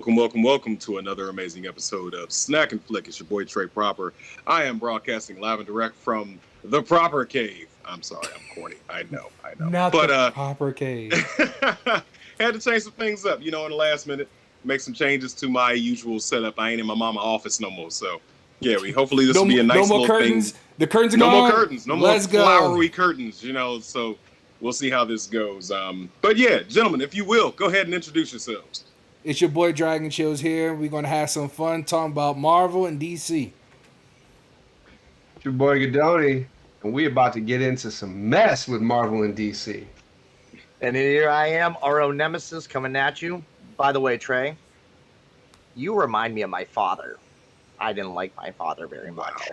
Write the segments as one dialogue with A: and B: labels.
A: Welcome to another amazing episode of Snack and Flick. It's your boy Trey Proper. I am broadcasting live and direct from the Proper Cave. I'm sorry, I'm corny. I know.
B: Not
A: But
B: the proper cave.
A: had to change some things up, in the last minute. Make some changes to my usual setup. I ain't in my mama office no more, so yeah. Hopefully this will be a nice
B: no more
A: little
B: curtains.
A: thing.
B: The curtains are
A: No
B: gone.
A: more curtains. No
B: Let's
A: more
B: go.
A: flowery curtains. So we'll see how this goes. But yeah, gentlemen, if you will, go ahead and introduce yourselves.
B: It's your boy Dragon Chills here. We're gonna have some fun talking about Marvel and DC.
C: It's your boy Gadoni, and we about to get into some mess with Marvel and DC.
D: And here I am, our own nemesis, coming at you. By the way, Trey, you remind me of my father. I didn't like my father very much.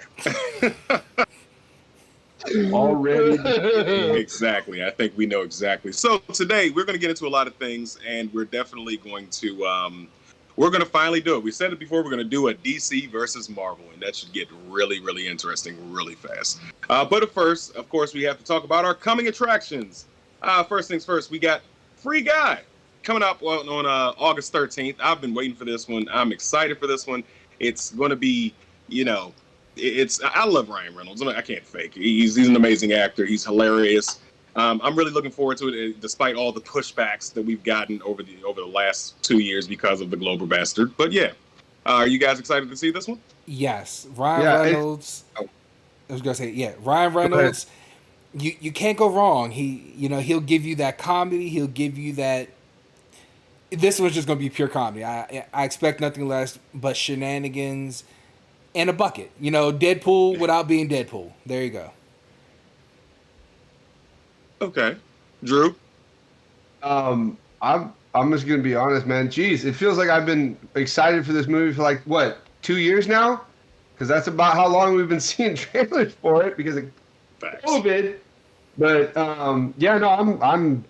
C: Already.
A: Exactly. I think we know exactly. So today we're going to get into a lot of things, and we're definitely going to we're going to finally do it. We said it before. We're going to do a DC versus Marvel, and that should get really, really interesting really fast. But at first, of course, we have to talk about our coming attractions. First things first, we got Free Guy coming up on August 13th. I've been waiting for this one. I'm excited for this one. It's going to be, I love Ryan Reynolds. I can't fake it. He's an amazing actor. He's hilarious. I'm really looking forward to it, despite all the pushbacks that we've gotten over the last 2 years because of the Glober Bastard. But yeah, are you guys excited to see this one?
B: Yes, Ryan Reynolds. I was gonna say, yeah, Ryan Reynolds. You can't go wrong. He'll give you that comedy. He'll give you that. This one's just gonna be pure comedy. I expect nothing less but shenanigans and a bucket. Deadpool without being Deadpool. There you go.
A: Okay, Drew.
C: I'm just gonna be honest, man. Jeez, it feels like I've been excited for this movie for 2 years now, because that's about how long we've been seeing trailers for it because of COVID. But I'm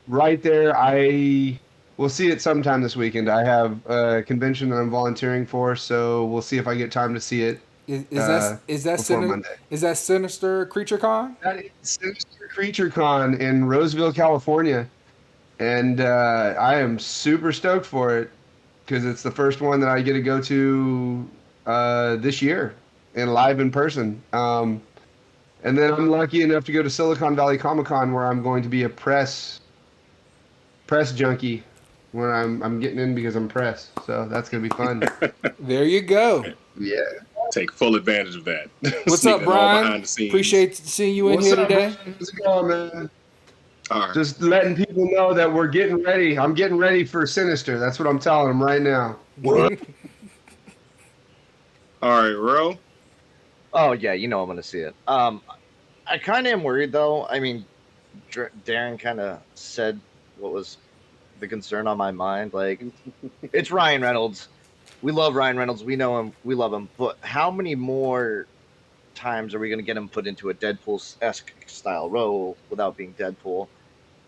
C: right there. We'll see it sometime this weekend. I have a convention that I'm volunteering for, so we'll see if I get time to see it.
B: Is that Sinister Creature Con?
C: That is Sinister Creature Con in Roseville, California, and I am super stoked for it because it's the first one that I get to go to this year and live in person. And then I'm lucky enough to go to Silicon Valley Comic Con, where I'm going to be a press junkie. When I'm getting in because I'm press, so that's gonna be fun.
B: There you go.
C: Yeah,
A: take full advantage of that.
B: What's up, Brian? Appreciate seeing you in here today.
C: How's it going, man?
A: All right.
C: Just letting people know that we're getting ready. I'm getting ready for Sinister. That's what I'm telling them right now.
A: All right, Ro.
D: Oh yeah, I'm gonna see it. I kind of am worried though. I mean, Darren kind of said what was the concern on my mind. Like, it's Ryan Reynolds. We love Ryan Reynolds. We know him. We love him. But how many more times are we going to get him put into a Deadpool-esque style role without being Deadpool?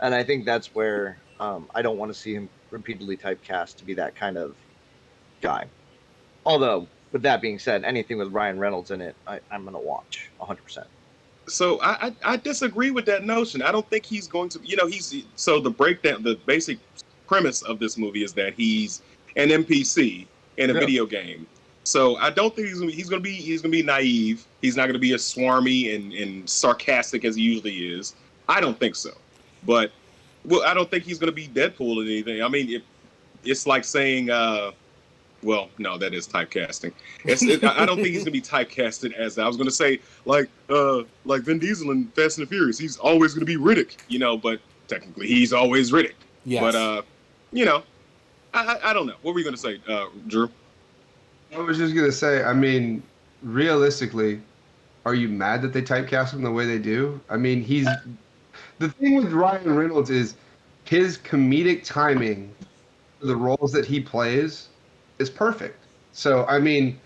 D: And I think that's where I don't want to see him repeatedly typecast to be that kind of guy. Although, with that being said, anything with Ryan Reynolds in it, I'm going to watch 100%.
A: So I disagree with that notion. I don't think he's going to, the basic premise of this movie is that he's an NPC in a video game. So I don't think he's going to be naive. He's not going to be as swarmy and sarcastic as he usually is. I don't think so. But I don't think he's going to be Deadpool or anything. I mean, it's like saying, well, no, that is typecasting. I don't think he's gonna be typecasted as I was gonna say, like Vin Diesel in Fast and the Furious. He's always gonna be Riddick, but technically he's always Riddick.
B: Yes.
A: But I don't know. What were you gonna say, Drew?
C: I was just gonna say, I mean, realistically, are you mad that they typecast him the way they do? I mean, the thing with Ryan Reynolds is his comedic timing for the roles that he plays is perfect. So, I mean,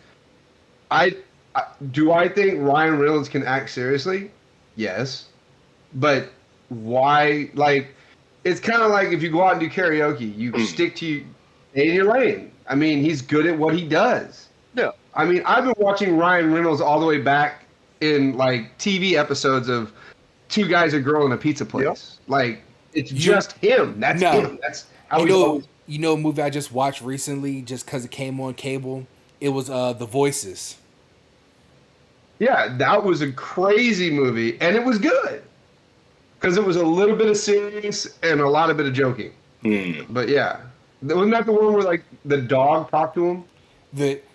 C: I think Ryan Reynolds can act seriously? Yes. But why, it's kind of like if you go out and do karaoke, you stick to your lane. I mean, he's good at what he does.
D: Yeah.
C: I mean, I've been watching Ryan Reynolds all the way back in, TV episodes of Two Guys, a Girl, and a Pizza Place. Yep. It's just him. That's him. That's how he's always
B: You know, a movie I just watched recently, just because it came on cable. It was The Voices.
C: Yeah, that was a crazy movie, and it was good because it was a little bit of serious and a lot of bit of joking. But yeah, wasn't that the one where like the dog talked to him?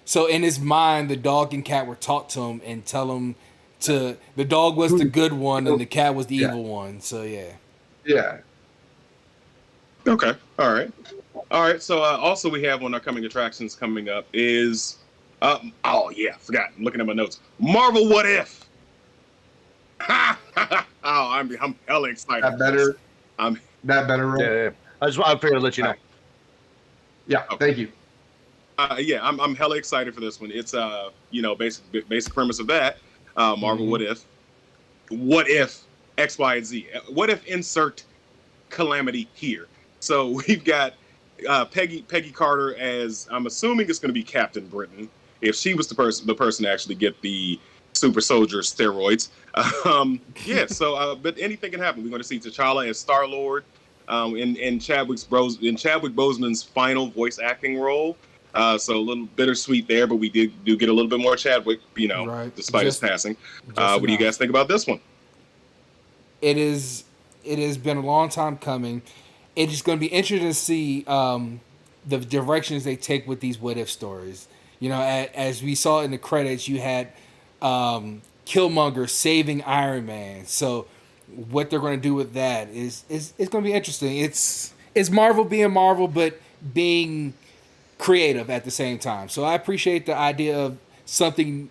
B: So in his mind, the dog and cat were taught to him and tell him to the dog was the good one and the cat was the evil one. So yeah.
C: Yeah.
A: Okay. All right. So also we have one of our coming attractions coming up is oh yeah, forgot. I'm looking at my notes. Marvel What If. I'm hella excited.
C: That better roll.
D: Yeah. I figured to let you know.
C: Yeah. Okay. Thank you.
A: Yeah, I'm hella excited for this one. It's basic premise of that. Marvel What If. What if X, Y, and Z? What if insert calamity here? So we've got Peggy Carter as, I'm assuming it's going to be Captain Britain, if she was the person to actually get the super soldier steroids. But anything can happen. We're going to see T'Challa as Star-Lord in Chadwick Boseman's final voice acting role. So a little bittersweet there, but we do get a little bit more Chadwick, despite his passing. What do you guys think about this one?
B: It has been a long time coming. It is going to be interesting to see the directions they take with these what if stories. As we saw in the credits, you had Killmonger saving Iron Man. So what they're going to do with that is going to be interesting. It's Marvel being Marvel, but being creative at the same time. So I appreciate the idea of something,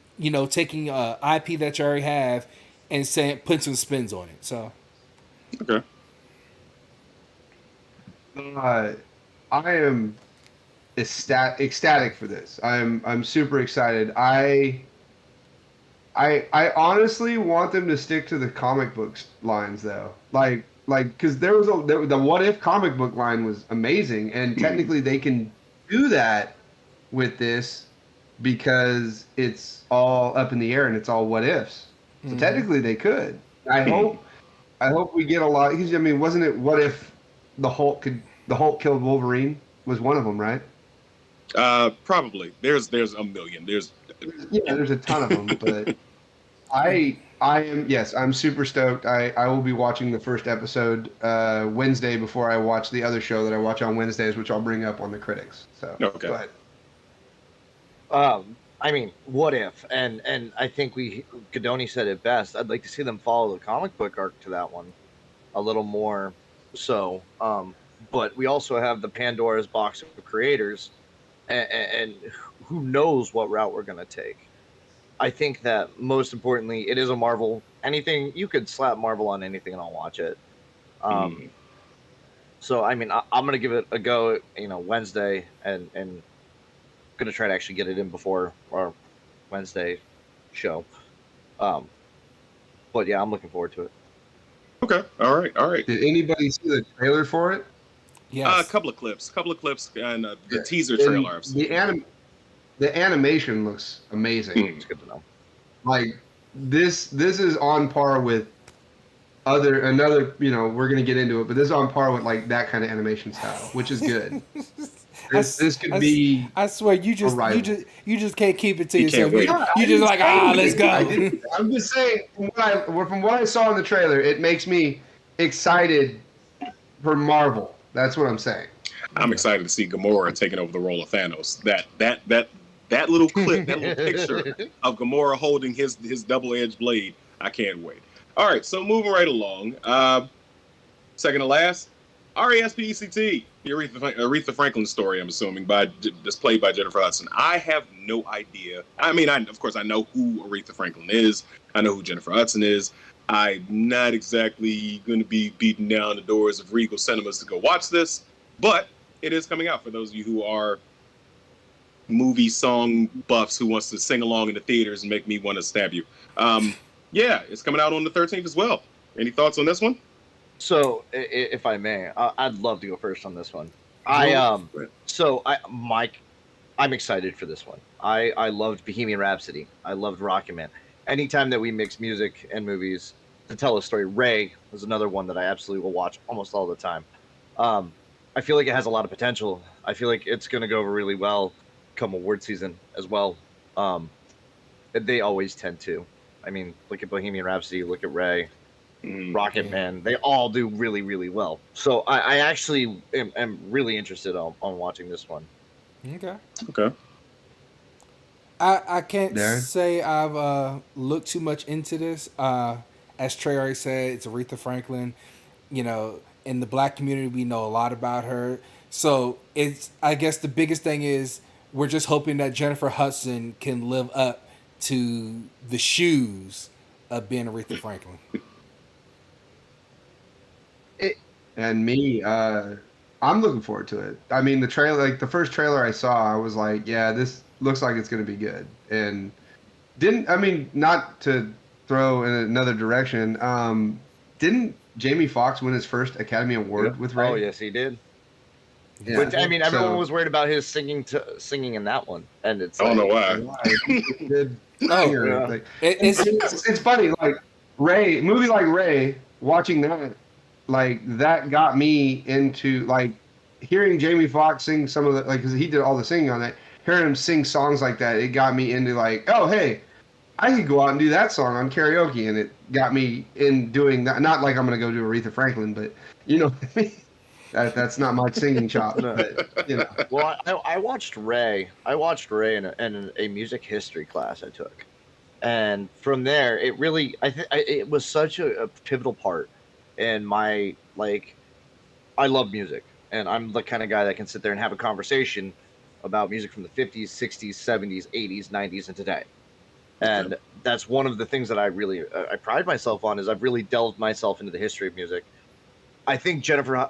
B: taking IP that you already have and putting some spins on it. So
A: okay.
C: I am ecstatic for this. I'm super excited. I honestly want them to stick to the comic books lines though. Like because the What If comic book line was amazing, and technically they can do that with this because it's all up in the air and it's all what ifs. So technically they could. I hope we get a lot. Because I mean, wasn't it what if the Hulk killed Wolverine? Was one of them, right?
A: Probably. There's a million. There's
C: a ton of them, but I'm super stoked. I will be watching the first episode Wednesday before I watch the other show that I watch on Wednesdays, which I'll bring up on the critics. So
A: okay.
C: Go ahead.
D: I mean, what if? And I think Guidoni said it best. I'd like to see them follow the comic book arc to that one a little more. So, but we also have the Pandora's box of creators, and who knows what route we're going to take. I think that most importantly, it is a Marvel. Anything you could slap Marvel on anything, and I'll watch it. So I mean, I'm gonna give it a go. Wednesday, and gonna try to actually get it in before our Wednesday show. But yeah, I'm looking forward to it.
A: Okay. All right.
C: Did anybody see the trailer for it?
B: Yeah.
A: A couple of clips, and the teaser trailer.
C: The animation looks amazing.
D: It's good to know.
C: Like this is on par with another. We're gonna get into it, but this is on par with like that kind of animation style, which is good. This could be.
B: I swear, you just can't keep it to yourself. You just like let's go.
C: I'm just saying, from what I saw in the trailer, it makes me excited for Marvel. That's what I'm saying.
A: I'm excited to see Gamora taking over the role of Thanos. That little clip, that little picture of Gamora holding his double-edged blade. I can't wait. All right, so moving right along. Second to last, R.E.S.P.E.C.T., the Aretha Franklin story, I'm assuming, played by Jennifer Hudson. I have no idea. I mean, of course, I know who Aretha Franklin is. I know who Jennifer Hudson is. I'm not exactly going to be beating down the doors of Regal Cinemas to go watch this, but it is coming out for those of you who are movie song buffs who wants to sing along in the theaters and make me want to stab you. Yeah, it's coming out on the 13th as well. Any thoughts on this one?
D: So, if I may, I'd love to go first on this one. Mike, I'm excited for this one. I loved Bohemian Rhapsody. I loved Rocket Man. Anytime that we mix music and movies to tell a story, Ray was another one that I absolutely will watch almost all the time. I I feel like it has a lot of potential. I feel like it's going to go over really well come award season as well. They always tend to. I mean, look at Bohemian Rhapsody, look at Ray, Rocket Man. They all do really, really well. So I actually am really interested on watching this one.
B: Okay.
A: Okay.
B: I can't
C: Darren?
B: say I've looked too much into this. As Trey already said, it's Aretha Franklin. You know, in the black community, we know a lot about her. So it's, I guess the biggest thing is we're just hoping that Jennifer Hudson can live up to the shoes of being Aretha Franklin.
C: And me, I'm looking forward to it. I mean, the trailer, like the first trailer I saw, I was like, yeah, this looks like it's going to be good. And not to throw in another direction, didn't Jamie Foxx win his first Academy Award with Ray?
D: Oh, yes, he did.
C: Yeah.
D: Which, I mean, everyone was worried about his singing in that one, and it's.
A: I don't know why.
C: Like, it's funny, like Ray, movie like Ray, watching that, like that got me into like hearing Jamie Foxx sing some of the, like, because he did all the singing on that. Hearing him sing songs like that, it got me into like, oh hey, I could go out and do that song on karaoke, and it got me in doing that. Not like I'm gonna go do Aretha Franklin, but you know what I mean. That's not my singing chop, but you know.
D: Well, I watched Ray. I watched Ray in a music history class I took, and from there, it really it was such a pivotal part in my, like, I love music, and I'm the kind of guy that can sit there and have a conversation about music from the 50s, 60s, 70s, 80s, 90s, and today. And that's one of the things that I really I pride myself on, is I've really delved myself into the history of music. I think Jennifer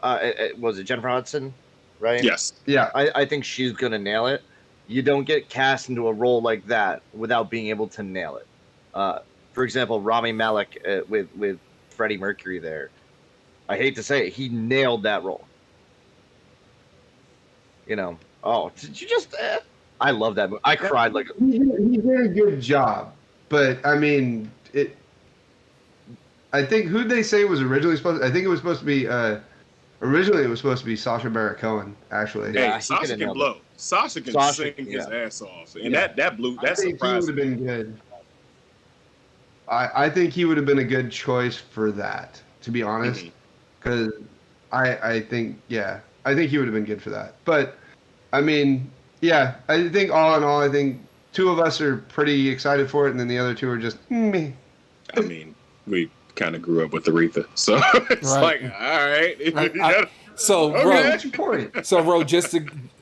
D: was it Jennifer Hudson, right?
A: Yes.
C: Yeah.
D: I think she's gonna nail it. You don't get cast into a role like that without being able to nail it. For example, Rami Malek with Freddie Mercury there. I hate to say it, he nailed that role. You know. Oh, did you just? I love that movie. I cried like.
C: He did a good job, but I mean it. I think who'd they say was originally supposed? I think it was supposed to be. Originally, it was supposed to be Sacha Baron Cohen. Actually,
A: Hey,
D: Yeah,
A: Sasha can blow. Sasha can sing his ass off, and that blew. That
C: I think he would
A: surprised
C: have
A: me.
C: been good. I think he would have been a good choice for that, to be honest, because I think I think he would have been good for that. But I mean, yeah, I think all in all, I think two of us are pretty excited for it, and then the other two are just me.
A: I mean, we kind of grew up with Aretha, so it's
B: Right.
A: like, all right.
B: So,
A: Okay,
B: Ro,
C: That's your point.
B: so Ro, just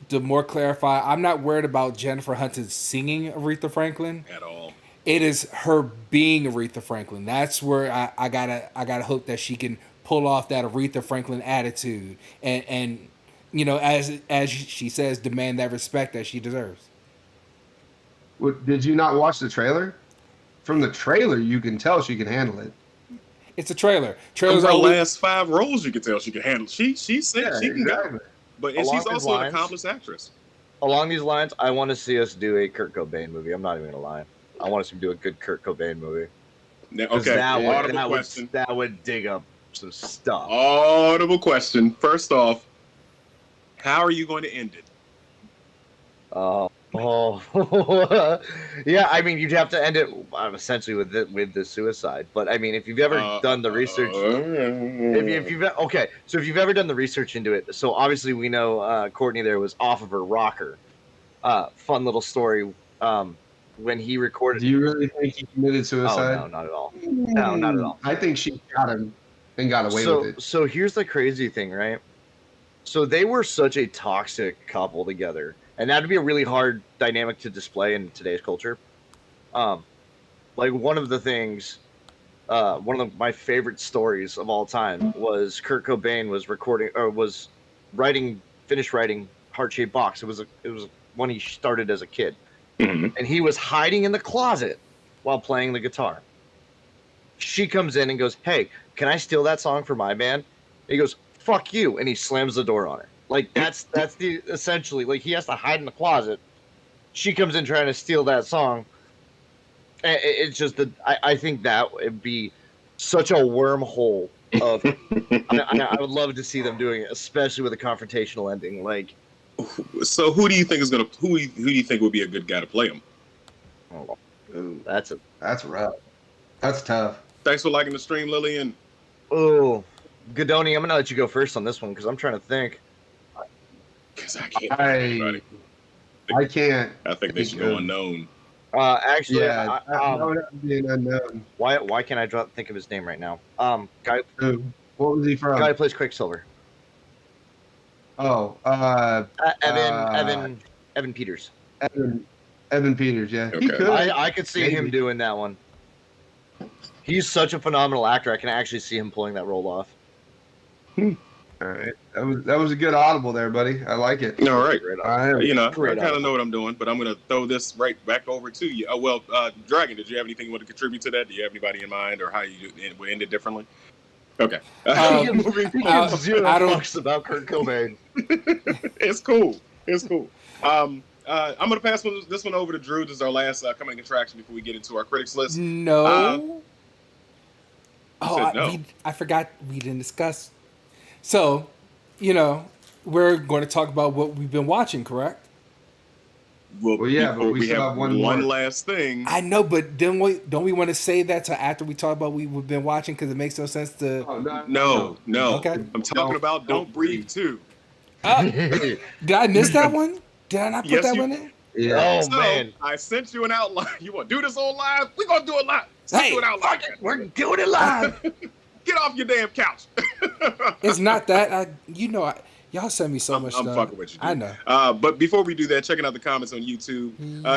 B: to more clarify, I'm not worried about Jennifer Hudson singing Aretha Franklin.
A: At all.
B: It is her being Aretha Franklin. That's where I gotta hope that she can pull off that Aretha Franklin attitude and you know, as she says, demand that respect that she deserves.
C: Did you not watch the trailer? From the trailer, you can tell she can handle it.
B: It's a trailer.
A: From
B: Trailers
A: her
B: are
A: last 5 roles, you can tell she can handle. She can
C: exactly.
A: go, but
D: Along
A: she's
D: these
A: also an
D: lines-
A: accomplished actress.
D: Along these lines, I want to see us do a Kurt Cobain movie. I'm not even gonna lie. I want us to do a good Kurt Cobain movie.
A: Now,
D: 'Cause
A: okay,
D: that
A: audible question.
D: that would dig up some stuff.
A: Audible question. First off, how are you going to end it?
D: Oh, yeah. I mean, you'd have to end it essentially with the suicide. But I mean, if you've ever done the research, if you've okay, so if you've ever done the research into it, so obviously we know Courtney there was off of her rocker. Fun little story. When he recorded.
C: Do you really think he committed
D: Oh
C: suicide?
D: no, not at all. No, not at all.
C: I think she got him and got away with it.
D: So here's the crazy thing, right? So they were such a toxic couple together, and that'd be a really hard dynamic to display in today's culture. Like one of the things, one of my favorite stories of all time was Kurt Cobain was finished writing Heart Shaped Box. It was one he started as a kid.
A: Mhm.
D: And he was hiding in the closet while playing the guitar. She comes in and goes, "Hey, can I steal that song for my band?" He goes, "Fuck you," and he slams the door on her. Like that's the essentially, like, he has to hide in the closet. She comes in trying to steal that song. And it's just that I think that would be such a wormhole of. I would love to see them doing it, especially with a confrontational ending. Like,
A: so who do you think is gonna who do you think would be a good guy to play him?
D: oh, that's
C: rough. That's tough.
A: Thanks for liking the stream, Lillian.
D: Oh, Godoni, I'm gonna let you go first on this one because I'm trying to think.
A: Because I can't.
C: I can't.
A: I think they should go unknown.
D: Actually,
C: Yeah, that would have to be an unknown.
D: why can't I think of his name right now? Guy
C: What was he from?
D: who plays Quicksilver.
C: Oh,
D: Evan Peters.
C: Evan Peters. Yeah, he
A: Okay.
C: could.
D: I could see him doing that one. He's such a phenomenal actor. I can actually see him pulling that role off.
C: All right, that was a good audible there, buddy. I like it.
A: All right. You know,
D: Great
A: I kind of know what I'm doing, but I'm going to throw this right back over to you. Dragon, did you have anything you want to contribute to that? Do you have anybody in mind, or how you would end it differently? Okay.
D: Zero
B: I don't-
D: fucks about Kurt Cobain.
A: It's cool. It's cool. I'm going to pass this one over to Drew. This is our last coming attraction before we get into our critics list.
B: No.
A: said no.
B: I forgot we didn't discuss. So, we're going to talk about what we've been watching, correct?
C: Well, yeah, but we still
A: have
C: have one more.
A: last thing.
B: I know, but don't we want to say that till after we talk about what we've been watching? Because it makes no sense to.
C: Oh,
A: No.
B: Okay.
A: I'm talking about Don't Breathe 2.
B: Did I miss that one? Did I not put
A: Yes,
B: that
A: you-
B: one in?
C: Yeah.
D: Oh, man.
A: I sent you an outline. You want to do this on live? We're going to do it live. Let's do it out live.
D: We're doing it live.
A: Get off your damn couch.
B: It's not that. Y'all send me so much
A: I'm
B: stuff.
A: fucking with you, dude.
B: I know.
A: But before we do that, checking out the comments on YouTube.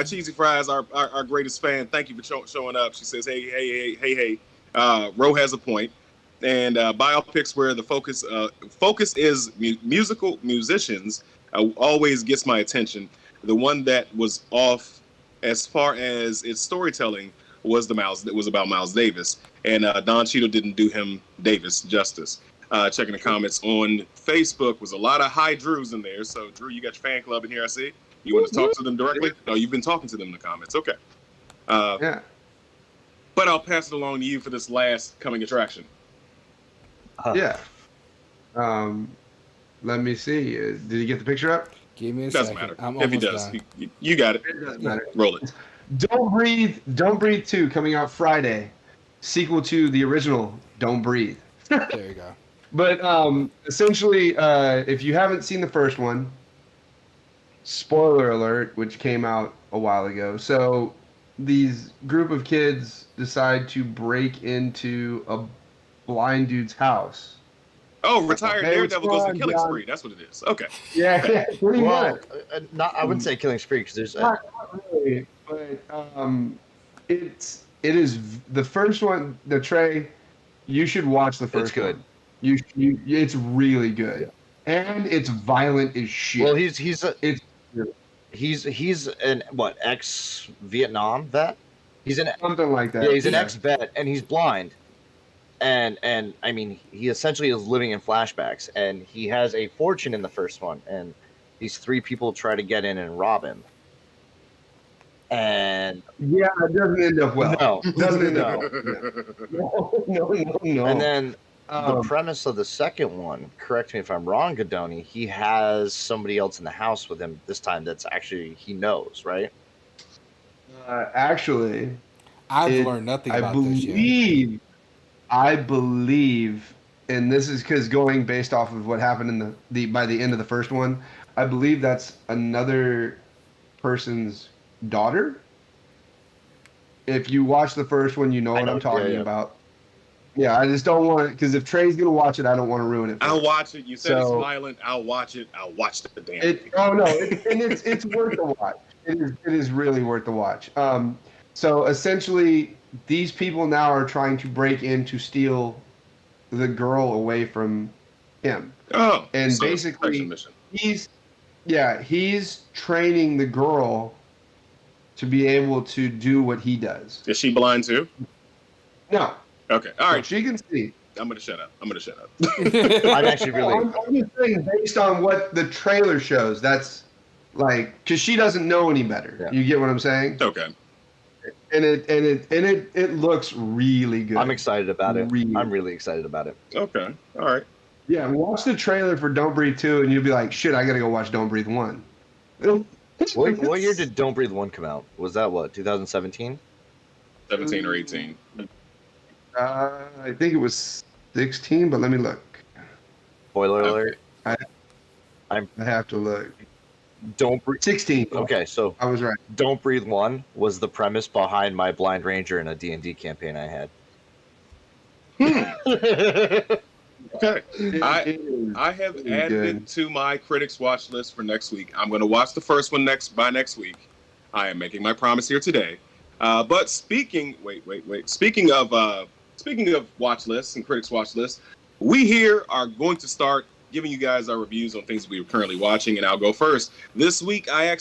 A: Cheesy Fries, our greatest fan. Thank you for showing up. She says, hey. Ro has a point. And biopics where the focus is musicians always gets my attention. The one that was off as far as its storytelling was about Miles Davis. And Don Cheadle didn't do him Davis justice. Checking the comments on Facebook was a lot of hi Drews in there. So Drew, you got your fan club in here, I see. You want to talk to them directly? No, you've been talking to them in the comments. Okay.
C: Yeah.
A: But I'll pass it along to you for this last coming attraction.
C: Yeah. Let me see. Did you get the picture up?
B: Give me a
A: Doesn't
B: second.
A: matter.
B: I'm
A: If he
B: almost
A: does,
B: done.
A: you got it.
C: It doesn't matter.
A: Roll it.
C: Don't Breathe 2 coming out Friday. Sequel to the original Don't Breathe.
B: There you go.
C: But essentially, if you haven't seen the first one, spoiler alert, which came out a while ago. So these group of kids decide to break into a blind dude's house.
A: Oh, retired
C: Hey,
A: Daredevil goes on
C: John,
A: killing
C: John.
A: spree. That's what it is. Okay.
C: Yeah, pretty much.
D: Well, I wouldn't say Killing Spree because there's.
C: Not really, but it is the first one. The Trey, you should watch the first.
D: It's good.
C: One. You it's really good, and it's violent as shit.
D: Well, he's an ex-Vietnam vet. He's an
C: something like that.
D: Yeah, he's an ex-vet, and he's blind. And I mean, he essentially is living in flashbacks, and he has a fortune in the first one, and these three people try to get in and rob him. And
C: Yeah, it doesn't end up well.
D: no,
C: Doesn't end
D: no.
C: up no.
D: And then the
C: Um,
D: premise of the second one, correct me if I'm wrong, Godoni, he has somebody else in the house with him this time that's actually he knows, right?
C: actually,
B: I've learned nothing about this yet.
C: I believe, and this is because going based off of what happened in the by the end of the first one, I believe that's another person's daughter. If you watch the first one, you know what I'm talking about. Yeah, I just don't want it because if Trey's gonna watch it, I don't want to ruin it.
A: I'll watch it. You said it's
C: So-
A: violent. I'll watch it. I'll watch the damn
C: It,
A: thing.
C: oh no, it's worth the watch. It is really worth the watch. So essentially, these people now are trying to break in to steal the girl away from him.
A: Oh,
C: And
A: so
C: basically-
A: action mission.
C: He's training the girl to be able to do what he does.
A: Is she blind too?
C: No,
A: Okay. All right.
C: she can see.
A: I'm gonna shut up.
D: I'm actually really.
C: I'm just saying, based on what the trailer shows, that's like, because she doesn't know any better.
D: Yeah.
C: You get what I'm saying?
A: Okay.
C: and it looks really good.
D: I'm excited about it.
C: Really.
D: I'm really excited about it.
A: Okay. All right.
C: Yeah, watch the trailer for Don't Breathe 2 and you'll be like, shit, I gotta go watch Don't Breathe 1.
D: What year did Don't Breathe 1 come out? Was that what, 2017?
A: 17 or 18.
C: I think it was 16, but let me look.
D: Spoiler alert.
C: I have to look.
D: Don't Breathe.
C: 16.
D: Okay, so
C: I was right.
D: Don't Breathe 1 was the premise behind my Blind Ranger in a D&D campaign I had.
A: Okay.
C: It
A: I have
C: really
A: added
C: good.
A: it to my critics watch list for next week. I'm going to watch the first one by next week. I am making my promise here today. But speaking of watch lists and critics watch lists, we here are going to start giving you guys our reviews on things we are currently watching, and I'll go first. This week, I've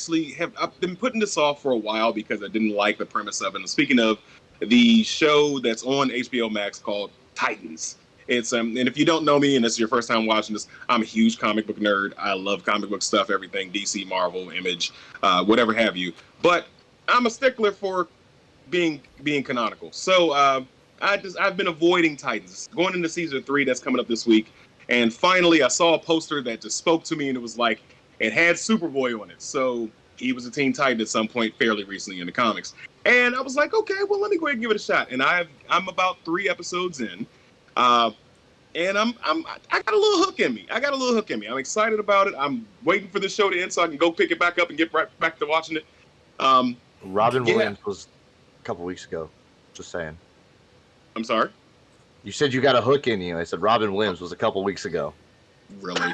A: been putting this off for a while because I didn't like the premise of it. And speaking of the show that's on HBO Max called Titans. It's and if you don't know me and this is your first time watching this, I'm a huge comic book nerd. I love comic book stuff, everything DC, Marvel, Image, whatever have you. But I'm a stickler for being canonical. So I've been avoiding Titans. Going into season 3 that's coming up this week, and finally I saw a poster that just spoke to me, and it was like it had Superboy on it. So he was a Teen Titan at some point fairly recently in the comics, and I was like, okay, well let me go ahead and give it a shot. And I'm about 3 episodes in. And I got a little hook in me. I'm excited about it. I'm waiting for the show to end so I can go pick it back up and get right back to watching it.
D: Robin Williams was a couple weeks ago. Just saying.
A: I'm sorry?
D: You said you got a hook in you. I said Robin Williams was a couple weeks ago.
A: Really?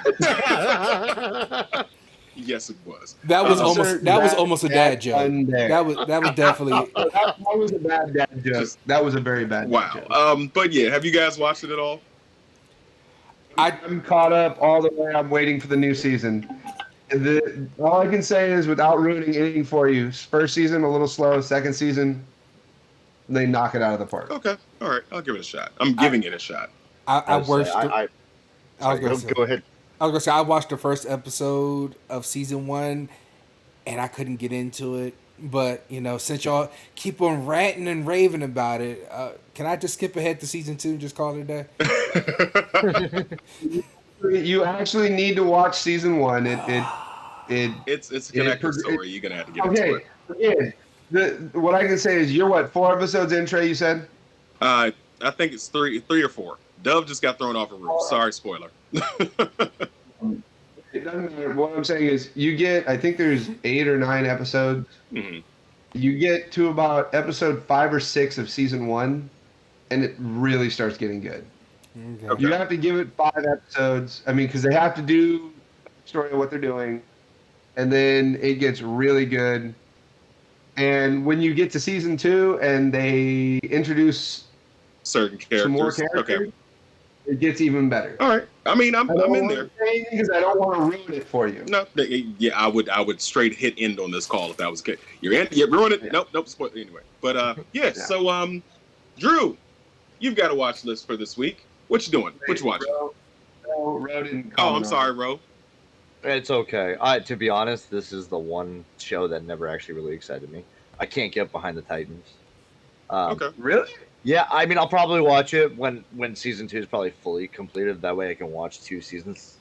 A: Yes, it was.
B: That was almost a dad joke. That was definitely.
C: That was a bad dad joke. That was a very bad dad joke.
A: But yeah, have you guys watched it at all?
C: I'm caught up all the way. I'm waiting for the new season. All I can say is, without ruining anything for you, first season a little slow. Second season, they knock it out of the park.
A: Okay, all right, I'll give it a shot. I'm giving it a shot.
B: Go
D: ahead.
B: I was gonna say I watched the first episode of season 1, and I couldn't get into it. But since y'all keep on ranting and raving about it, can I just skip ahead to season 2 and just call it a day?
C: You actually need to watch season 1.
A: It's a connected story. You're gonna have to get into it.
C: What I can say is, you're 4 episodes in, Trey? You said?
A: I think it's 3 or 4. Dove just got thrown off a roof. Sorry, spoiler.
C: It doesn't matter. What I'm saying is, I think there's 8 or 9 episodes.
A: Mm-hmm.
C: You get to about episode 5 or 6 of season 1, and it really starts getting good.
B: Okay.
C: You have to give it 5 episodes. I mean, because they have to do the story of what they're doing, and then it gets really good. And when you get to season 2 and they introduce
A: certain characters,
C: some more characters, it gets even better.
A: All right. I mean, I'm in there
C: because I don't want to ruin it for you.
A: No, yeah, I would straight hit end on this call if that was good. You're ruining it. Yeah. Nope. Spoil anyway. But yeah. So Drew, you've got a watch list for this week. What you doing? What you watching?
C: Ro didn't.
A: Oh, I'm sorry, Ro.
D: It's okay. To be honest, this is the one show that never actually really excited me. I can't get behind the Titans.
A: Okay.
C: Really?
D: Yeah, I mean, I'll probably watch it when season 2 is probably fully completed. That way I can watch 2 seasons.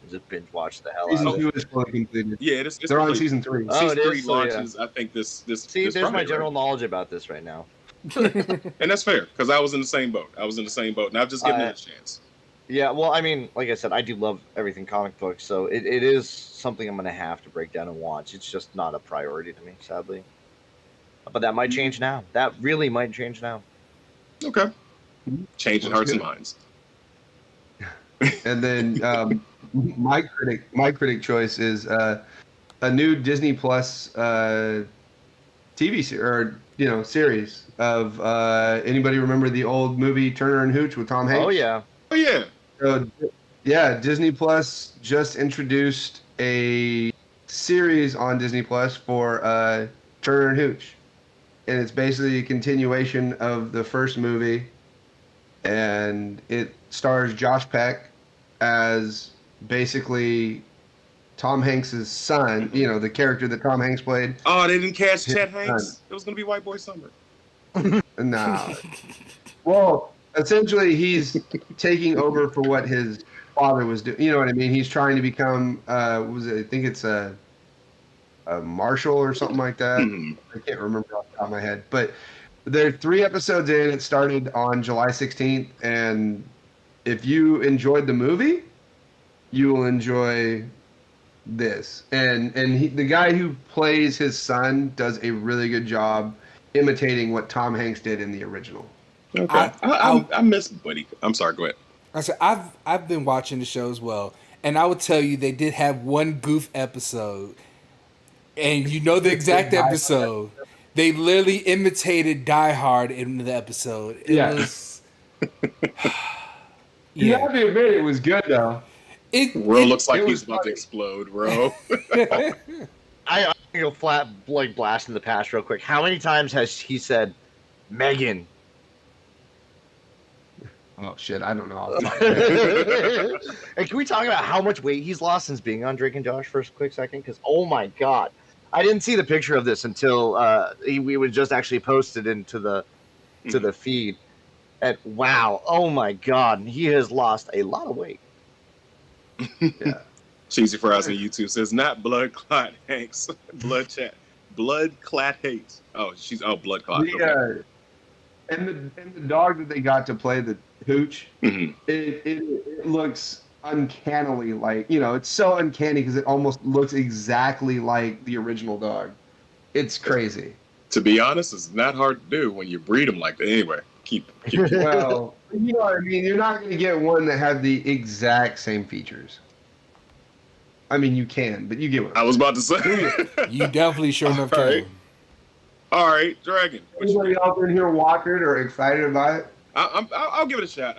D: Just binge watch the hell
C: Season
D: out of
C: 2
D: it.
C: is fully completed.
A: Yeah, it's
C: They're on
A: complete.
C: season 3.
D: Oh,
A: Season
D: it
A: 3
D: is,
A: launches. I think this.
D: See,
A: this
D: there's
A: Friday,
D: my general
A: right?
D: knowledge about this right now.
A: And that's fair, because I was in the same boat. And I've just given it a chance.
D: Yeah, well, I mean, like I said, I do love everything comic books, so it is something I'm going to have to break down and watch. It's just not a priority to me, sadly. But that might change now. That really might change now.
A: Okay. Changing hearts and minds.
C: And then my critic choice is a new Disney Plus TV series of anybody remember the old movie Turner and Hooch with Tom Hanks?
D: Oh yeah.
C: Yeah, Disney Plus just introduced a series on Disney Plus for Turner and Hooch, and it's basically a continuation of the first movie, and it stars Josh Peck as basically Tom Hanks's son, the character that Tom Hanks played.
A: Oh, they didn't cast Chet
C: Son.
A: Hanks? It was going to be White Boy Summer.
C: Nah. Well, essentially, he's taking over for what his father was doing. You know what I mean? He's trying to become, I think it's a marshal or something like that. I can't remember off the top of my head. But there are 3 episodes in. It started on July 16th. And if you enjoyed the movie, you will enjoy this. And the guy who plays his son does a really good job imitating what Tom Hanks did in the original.
A: Okay. I miss Buddy. I'm sorry, go ahead.
B: I said I've been watching the show as well, and I would tell you they did have one goof episode, and you know the exact episode. They literally imitated Die Hard in the episode. It was.
C: You have to admit it was good though.
A: World looks like he's about to explode, bro.
D: I go flat blast in the past real quick. How many times has he said Megan?
C: Oh shit, I don't know.
D: And can we talk about how much weight he's lost since being on Drake and Josh for a quick second? Because oh my god, I didn't see the picture of this until we would just actually posted into the feed. And wow, oh my god, he has lost a lot of weight.
C: Yeah.
A: Cheesy Fries on YouTube says not blood clot Hanks, blood clot hates. Oh, blood clot. Okay.
C: And the dog that they got to play the hooch, it looks uncannily like, it's so uncanny because it almost looks exactly like the original dog. It's crazy.
A: To be honest, it's not hard to do when you breed them like that. Anyway, keep
C: well, you know what I mean? You're not going to get one that have the exact same features. I mean, you can, but you get what
A: I was about to say.
B: You definitely sure enough can.
A: All right, Dragon.
C: Anybody out there here watching or excited about it?
A: I'll give it a shot.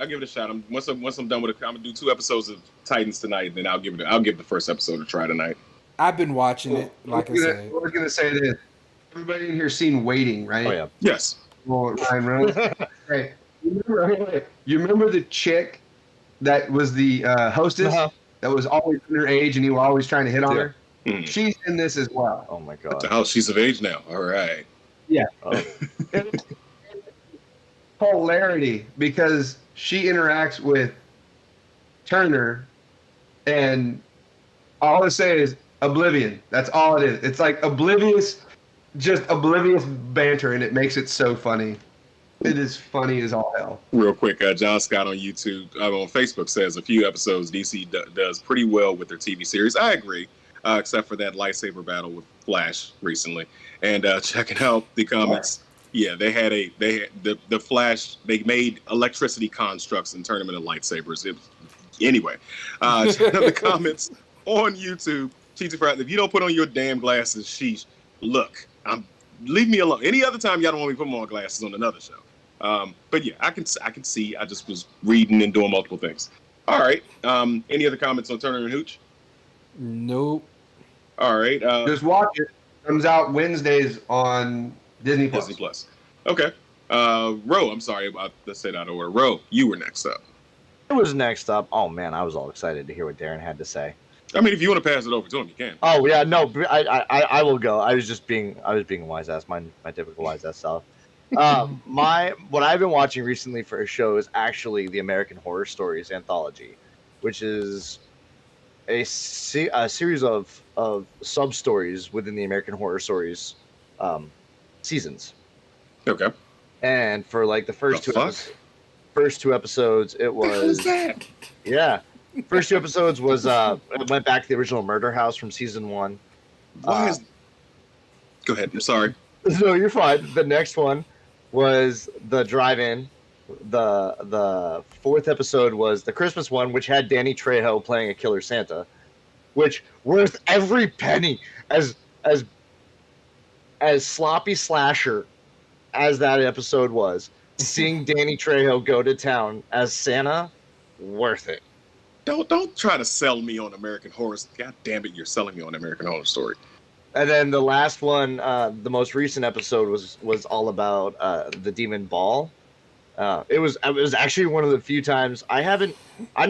A: Once I'm done with it, I'm gonna do 2 episodes of Titans tonight. Then I'll give the first episode a try tonight.
B: I've been watching it. Like I said,
C: we're gonna say this. Everybody in here seen Waiting, right?
D: Oh yeah.
A: Yes.
C: Well, Ryan Reynolds. Right. You remember the chick that was the hostess that was always underage and you were always trying to hit on her? She's in this as well.
D: Oh my god.
A: Oh, she's of age now. All right.
C: Yeah. Hilarity because she interacts with Turner and all I say is oblivion. That's all it is. It's like oblivious banter and it makes it so funny. It is funny as all hell.
A: Real quick, John Scott on YouTube, on Facebook says a few episodes DC does pretty well with their TV series. I agree, except for that lightsaber battle with Flash recently. And checking out the comments, they had the Flash. They made electricity constructs and turned them into lightsabers. Anyway, check out the comments on YouTube. Cheesy Fries, if you don't put on your damn glasses, sheesh. Look, leave me alone. Any other time y'all don't want me to put more glasses on another show. But yeah, I can see. I just was reading and doing multiple things. All right. Any other comments on Turner and Hooch?
B: Nope.
A: All right.
C: Just watch it. Comes out Wednesdays on Disney Plus.
A: Disney Plus. Okay. Ro, I'm sorry about to say that order. Ro, you were next up.
D: It was next up. Oh man, I was all excited to hear what Darren had to say.
A: I mean, if you want to pass it over to him, you can.
D: Oh yeah, no, I will go. I was being a wise ass, my typical wise ass self. What I've been watching recently for a show is actually the American Horror Stories anthology, which is a series of sub stories within the American Horror Stories seasons.
A: Okay.
D: And for like the first two episodes, it was first 2 episodes was it went back to the original Murder House from season 1.
A: Go ahead. I'm sorry.
D: No, you're fine. The next one was the drive-in. The 4th episode was the Christmas one, which had Danny Trejo playing a killer Santa, which worth every penny. As sloppy slasher as that episode was, seeing Danny Trejo go to town as Santa, worth it.
A: Don't try to sell me on American Horror. God damn it, you're selling me on American Horror Story.
D: And then the last one, the most recent episode was all about the Demon Ball. It was actually one of the few times I'm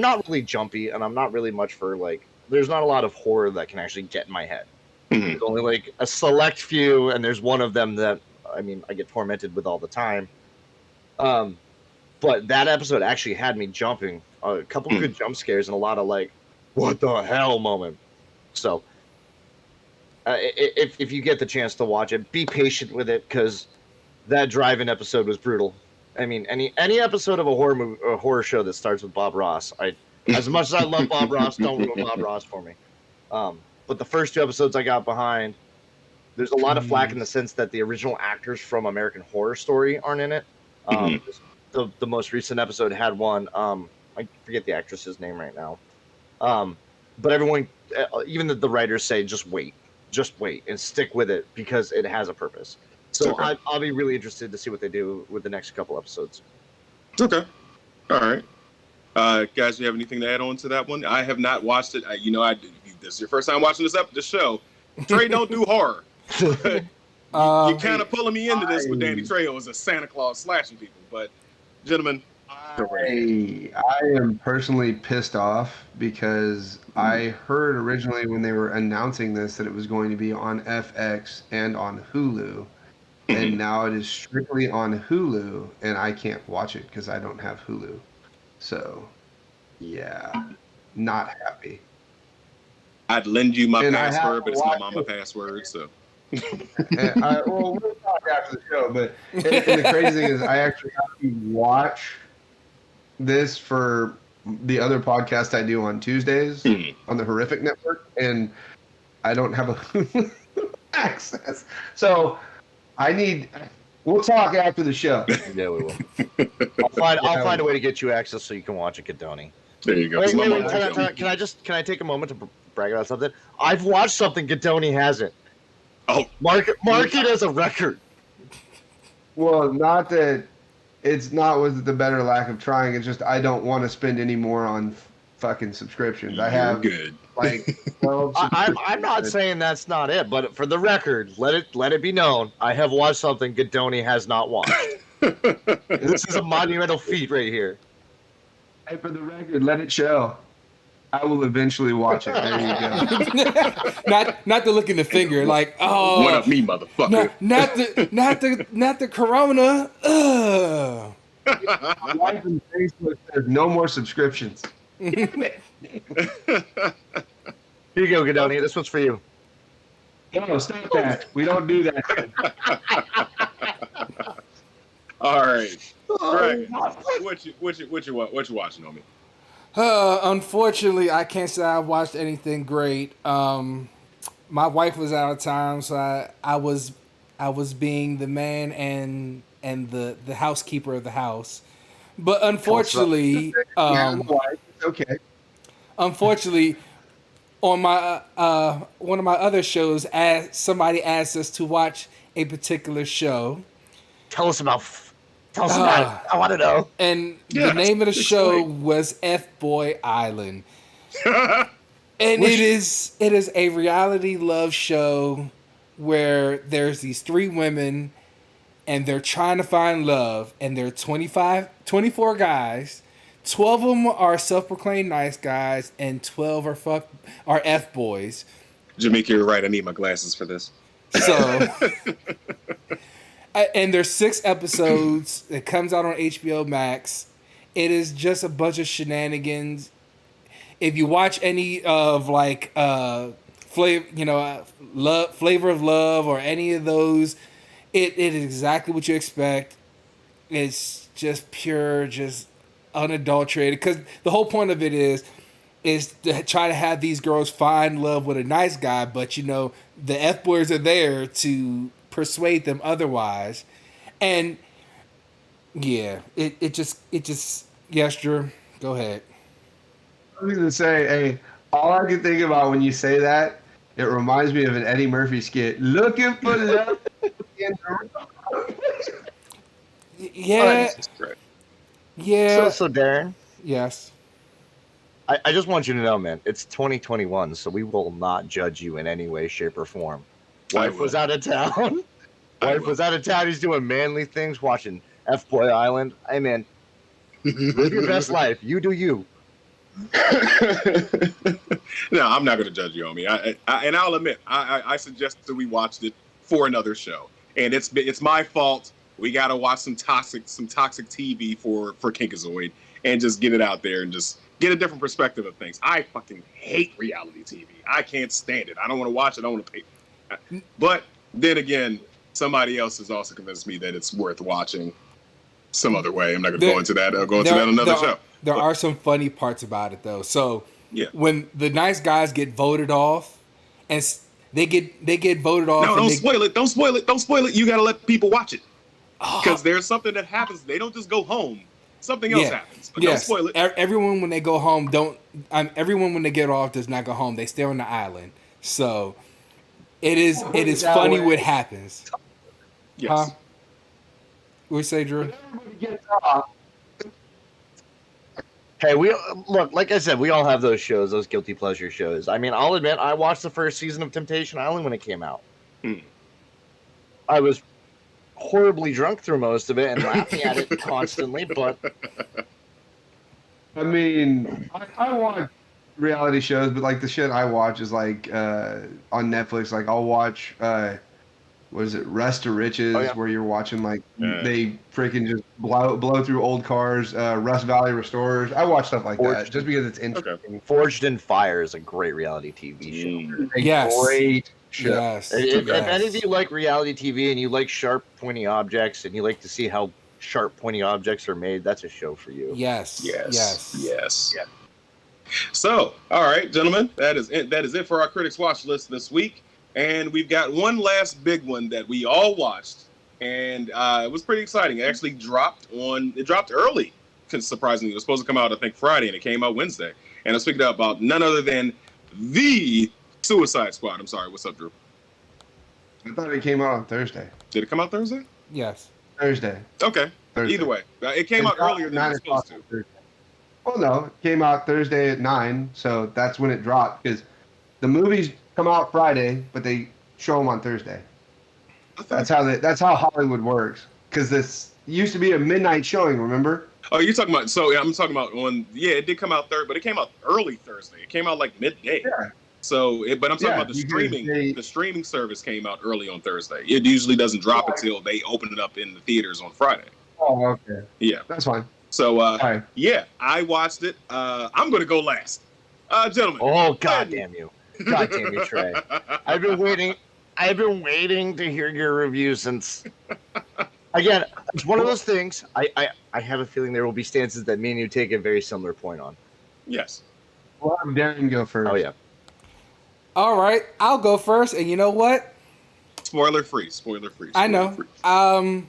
D: not really jumpy, and I'm not really much for like there's not a lot of horror that can actually get in my head.
A: Mhm.
D: There's only like a select few, and there's one of them that I get tormented with all the time. But that episode actually had me jumping. A couple good jump scares and a lot of like, what the hell moment. So, if you get the chance to watch it, be patient with it because that drive-in episode was brutal. I mean, any episode of a horror movie, a horror show that starts with Bob Ross, as much as I love Bob Ross, don't ruin Bob Ross for me. But the first 2 episodes I got behind, there's a lot of flack in the sense that the original actors from American Horror Story aren't in it. The most recent episode had one. I forget the actress's name right now. But everyone, even the writers say, just wait and stick with it because it has a purpose. So
A: Okay.
D: I'll be really interested to see what they do with the next couple episodes.
A: Okay. All right. Guys, do you have anything to add on to that one? I have not watched it. This is your first time watching this show. Trey don't do horror. You kind of pulling me into this with Danny Trejo as a Santa Claus slashing people. But, gentlemen,
C: I am personally pissed off because I heard originally when they were announcing this that it was going to be on FX and on Hulu. And now it is strictly on Hulu, and I can't watch it because I don't have Hulu. So, yeah, not happy.
A: I'd lend you my
C: And I
A: password,
C: have
A: but it's my
C: watched
A: mama
C: it.
A: password. So,
C: Well, we'll talk after the show. But and the crazy thing is, I actually have to watch this for the other podcast I do on Tuesdays on the Horrific Network, and I don't have a Hulu access. So we'll talk after the show.
D: Yeah, we will. I'll find a way to get you access so you can watch it, Gadoni.
A: there you go.
D: Wait,
A: My
D: wait,
A: mama-
D: can I take a moment to brag about something? I've watched something Gadoni hasn't.
A: Oh,
D: Mark it as a record.
C: Well, not that it's not with the better lack of trying. It's just I don't want to spend any more on fucking subscriptions. I have
A: good.
C: like 12
D: I'm not saying that's not it, but for the record, let it be known, I have watched something Gadoni has not watched. This is a monumental feat right here.
C: Hey, for the record, let it show. I will eventually watch it. There you go.
B: not to look in the finger like, oh,
A: One up me, motherfucker.
B: not the corona. Ugh.
C: My wife and Facebook says no more subscriptions. Damn it.
D: Here you go, Gadoni. This one's for you.
C: No, stop that. We don't do that.
A: All right. Greg, what you watching on me?
B: Unfortunately, I can't say I watched anything great. My wife was out of town, so I was being the man and the housekeeper of the house. But unfortunately,
C: Okay.
B: unfortunately, on my one of my other shows, somebody asked us to watch a particular show.
D: Tell us about it. I want to know.
B: And
A: Yes,
B: the name of the show
A: explain.
B: was F-Boy Island. And it is a reality love show where there's these 3 women and they're trying to find love, and there are 24 guys. 12 of them are self-proclaimed nice guys, and 12 are F-boys.
A: Jamaica, you're right. I need my glasses for this.
B: So, and there's 6 episodes. It comes out on HBO Max. It is just a bunch of shenanigans. If you watch any of like Flavor of Love or any of those, it is exactly what you expect. It's just pure, just unadulterated. Because the whole point of it is to try to have these girls find love with a nice guy, but the F-boys are there to persuade them otherwise. And yeah, it just yes, Drew, go ahead.
C: I was going to say, hey, all I can think about when you say that, it reminds me of an Eddie Murphy skit. Looking for love.
B: Yeah, yeah.
D: So Darren,
B: Yes.
D: I just want you to know, man, it's 2021, so we will not judge you in any way, shape, or form. Wife was out of town. Wife was out of town. He's doing manly things, watching F-Boy Island. Hey, man, live your best life. You do you.
A: No, I'm not going to judge you, Omi. And I'll admit, I suggested we watched it for another show, and it's my fault. We got to watch some toxic TV for Kinkazoid and just get it out there and just get a different perspective of things. I fucking hate reality TV. I can't stand it. I don't want to watch it. I don't want to pay. But then again, somebody else has also convinced me that it's worth watching some other way. I'm not going to go into that. I'll go into that another show.
B: There are some funny parts about it though. So
A: yeah,
B: when the nice guys get voted off, and they get voted off.
A: No, don't spoil it. Don't spoil it. Don't spoil it. You got to let people watch it because there's something that happens. They don't just go home. Something else happens. But don't spoil it.
B: Everyone when they go home everyone when they get off does not go home. They stay on the island. So it is funny what happens.
A: Yes.
B: Huh? What you say, Drew?
D: Hey, we look, like I said, we all have those shows, those guilty pleasure shows. I mean, I'll admit, I watched the first season of Temptation Island when it came out. I was horribly drunk through most of it and laughing at it constantly, but
C: I mean, I watch reality shows, but like the shit I watch is like on Netflix. Like I'll watch what is it, Rest to Riches, where you're watching like they freaking just blow through old cars. Rust Valley Restorers. I watch stuff like that just because it's interesting.
D: Okay. Forged in Fire is a great reality TV show.
C: Great show.
B: Yes.
D: If any of you like reality TV and you like sharp, pointy objects and you like to see how sharp, pointy objects are made, that's a show for you.
B: Yes.
A: So, all right, gentlemen, that is it for our Critics Watch list this week. And we've got one last big one that we all watched, and it was pretty exciting. It actually dropped early, surprisingly. It was supposed to come out, I think, Friday, and it came out Wednesday. And I'm speaking about none other than The Suicide Squad. I'm sorry, what's up, Drew?
C: I thought it came out on Thursday.
A: Did it come out Thursday?
B: Yes.
C: Thursday.
A: Okay.
C: Thursday.
A: Either way, it came out earlier than it was supposed to.
C: Thursday. Well, no, it came out Thursday at 9, so that's when it dropped, because the movies come out Friday, but they show them on Thursday. That's how Hollywood works. Because this used to be a midnight showing, remember?
A: Oh, you're talking about? So I'm talking about it did come out but it came out early Thursday. It came out like midday.
C: Yeah.
A: So, but I'm talking about the streaming. The streaming service came out early on Thursday. It usually doesn't drop until they open it up in the theaters on Friday.
C: Oh, okay.
A: Yeah,
C: that's fine.
A: So, yeah, I watched it. I'm going to go last, gentlemen.
D: Oh, God damn you! God damn you, Trey! I've been waiting to hear your review since. Again, it's one of those things. I have a feeling there will be stances that me and you take a very similar point on.
A: Yes.
C: Well, I'm Darren go first.
D: Oh yeah.
B: All right, I'll go first, and you know what?
A: Spoiler free.
B: I know. I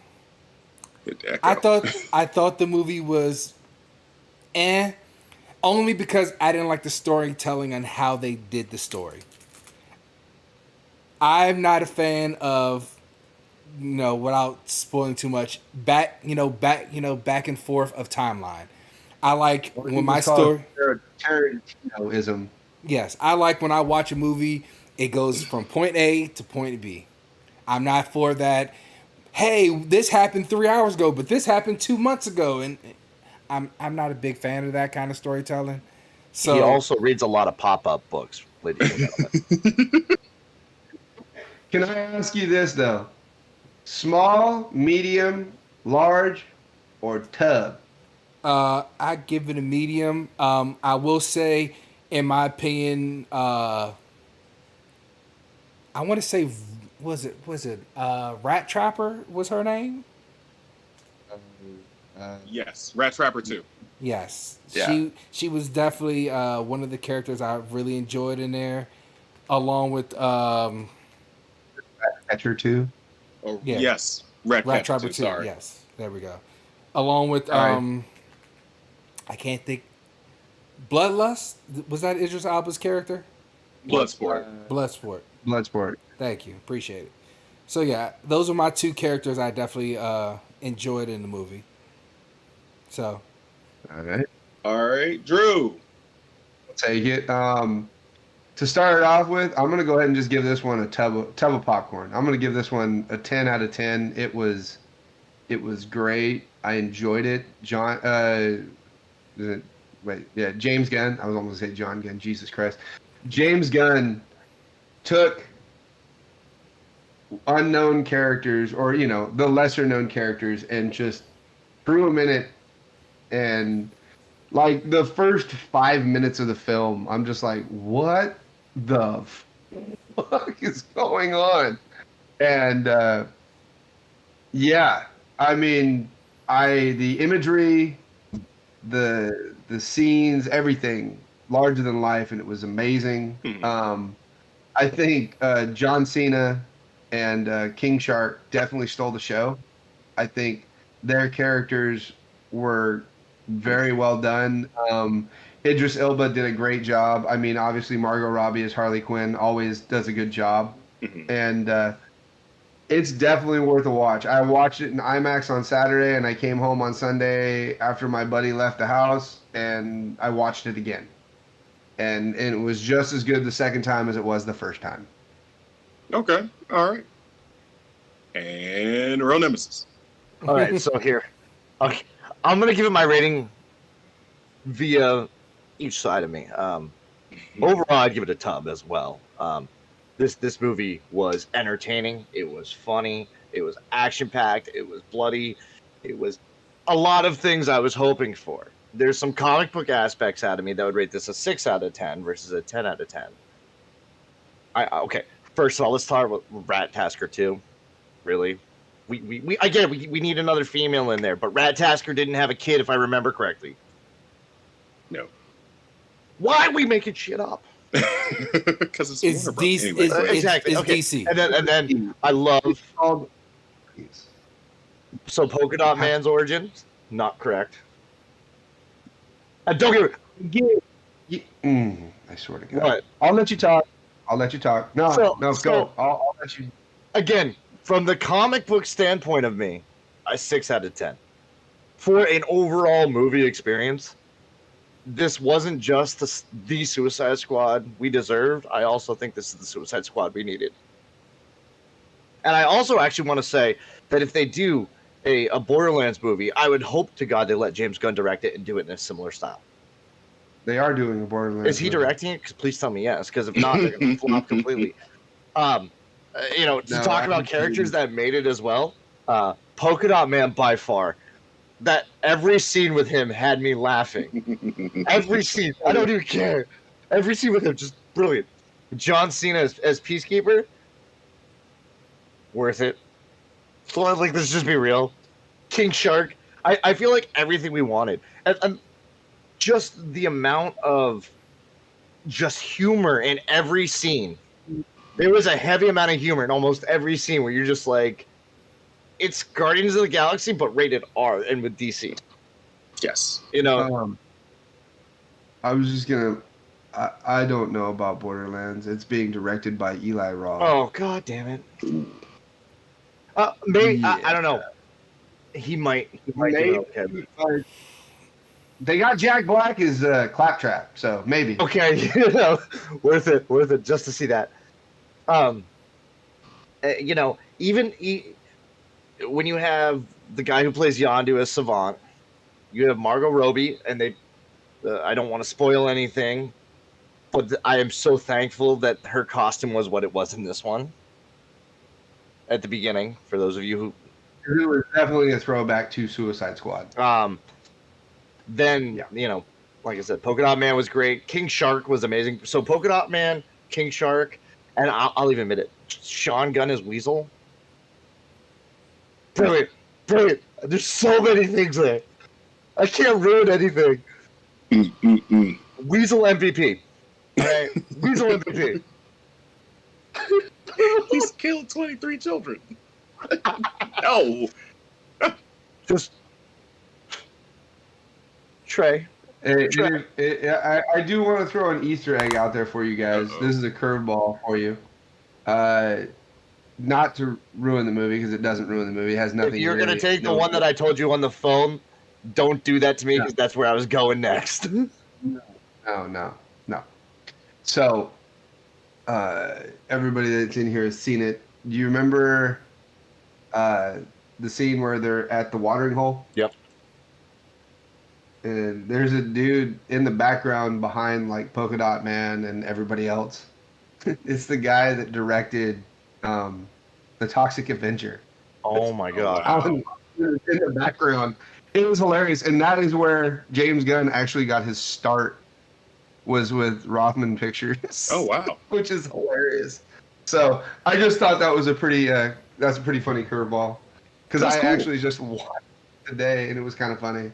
B: thought the movie was only because I didn't like the storytelling and how they did the story. I'm not a fan of, without spoiling too much, back and forth of timeline. I like when my story
C: Tarantino-ism.
B: Yes, I like when I watch a movie, it goes from point A to point B. I'm not for that. Hey, this happened 3 hours ago, but this happened 2 months ago, and I'm not a big fan of that kind of storytelling. So
D: he also reads a lot of pop-up books, ladies and gentlemen.
C: Can I ask you this though? Small, medium, large, or tub?
B: I give it a medium. I will say, in my opinion, I want to say, was it Rat Trapper was her name?
A: Yes, Rat Trapper 2.
B: Yes,
A: yeah.
B: She was definitely one of the characters I really enjoyed in there, along with
C: Catcher 2.
A: Oh yeah. Yes, Rat Trapper 2. Sorry.
B: Yes, there we go. Along with
C: right.
B: I can't think. Bloodlust, was that Idris Elba's character?
C: Bloodsport.
B: Thank you, appreciate it. So yeah, those are my two characters I definitely enjoyed in the movie. So,
C: all
A: right, Drew.
C: I'll take it. To start it off with, I'm gonna go ahead and just give this one a tub of popcorn. I'm gonna give this one a 10 out of 10. It was James Gunn. I was almost going to say John Gunn. Jesus Christ. James Gunn took unknown characters, or the lesser known characters, and just threw them in it. And like the first 5 minutes of the film, I'm just like, what the fuck is going on? And I mean, the imagery, the scenes, everything larger than life, and it was amazing. I think John Cena and King Shark definitely stole the show. I think their characters were very well done. Idris Elba did a great job. I mean, obviously Margot Robbie as Harley Quinn always does a good job, and it's definitely worth a watch. I watched it in IMAX on Saturday, and I came home on Sunday after my buddy left the house, and I watched it again. And it was just as good the second time as it was the first time.
A: Okay, all right. And Real Nemesis.
D: All right, so here. Okay, I'm going to give it my rating via each side of me. Overall, I'd give it a tub as well. This movie was entertaining. It was funny. It was action-packed. It was bloody. It was a lot of things I was hoping for. There's some comic book aspects out of me that would rate this a 6 out of 10 versus a 10 out of 10. Okay, first of all, let's talk about Rat Tasker 2. Really? I get it. We need another female in there, but Rat Tasker didn't have a kid, if I remember correctly.
A: No.
D: Why are we making shit up?
A: Because it's Warner Bros. Anyway.
D: Exactly.
B: It's
D: Okay.
B: DC.
D: And then I love. So Polka Dot Man's origin, not correct. And don't get
C: I swear to God.
D: What?
C: I'll let you talk. No,
D: So-
C: go. I'll let you.
D: Again, from the comic book standpoint of me, a 6 out of 10. For an overall movie experience, this wasn't just the Suicide Squad we deserved. I also think this is the Suicide Squad we needed. And I also actually want to say that if they do a Borderlands movie, I would hope to God they let James Gunn direct it and do it in a similar style.
C: They are doing a Borderlands.
D: Is he directing it? Please tell me yes, because if not, they're going to flop completely. To talk about characters that made it as well, Polka Dot Man by far. That every scene with him had me laughing. Every scene. I don't even care. Every scene with him, just brilliant. John Cena as Peacekeeper, worth it. So like, let's just be real. King Shark. I feel like everything we wanted. And just the amount of just humor in every scene. There was a heavy amount of humor in almost every scene where you're just like, it's Guardians of the Galaxy, but rated R and with DC.
A: Yes.
C: I was just gonna. I don't know about Borderlands. It's being directed by Eli Roth.
D: Oh, God damn it. Maybe
C: Yeah.
D: I don't know. He might do it, okay.
C: They got Jack Black as Claptrap, so maybe.
D: Okay, worth it just to see that. Even when you have the guy who plays Yondu as Savant, you have Margot Robbie, and they. I don't want to spoil anything, but I am so thankful that her costume was what it was in this one. At the beginning, for those of you who.
C: It was definitely a throwback to Suicide Squad.
D: Then like I said, Polka Dot Man was great. King Shark was amazing. So Polka Dot Man, King Shark, and I'll even admit it. Sean Gunn as Weasel. Brilliant. There's so many things there. I can't ruin anything. Weasel MVP. Right? Weasel MVP.
A: He's killed 23 children. No.
D: Just Trey.
C: I do want to throw an Easter egg out there for you guys.
A: Uh-oh.
C: This is a curveball for you. Not to ruin the movie, because it doesn't ruin the movie. It has nothing.
D: If you're
C: really,
D: gonna take the one that I told you on the phone, don't do that to me, because that's where I was going next.
C: No. So, everybody that's in here has seen it. Do you remember the scene where they're at the watering hole?
D: Yep.
C: and there's a dude in the background behind like Polka Dot Man and everybody else. It's the guy that directed The Toxic Avenger.
D: Oh my god.
C: Alan in the background. It was hilarious, and that is where James Gunn actually got his start. Was with Rothman Pictures.
A: Oh wow,
C: which is hilarious. So I just thought that was a pretty that's a pretty funny curveball because I actually just watched it today and it was kind of funny.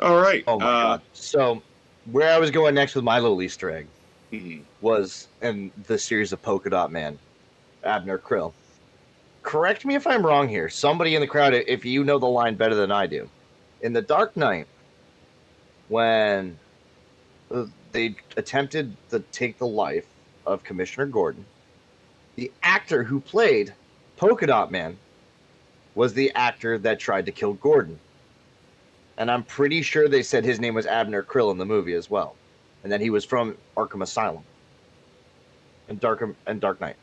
A: All right.
D: Oh my god. So where I was going next with my little Easter egg
A: Mhm.
D: was in the series of Polka Dot Man, Abner Krill. Correct me if I'm wrong here. Somebody in the crowd, if you know the line better than I do. In The Dark Knight, when they attempted to take the life of Commissioner Gordon, the actor who played Polka Dot Man was the actor that tried to kill Gordon. And I'm pretty sure they said his name was Abner Krill in the movie as well. And that he was from Arkham Asylum and Dark Knight.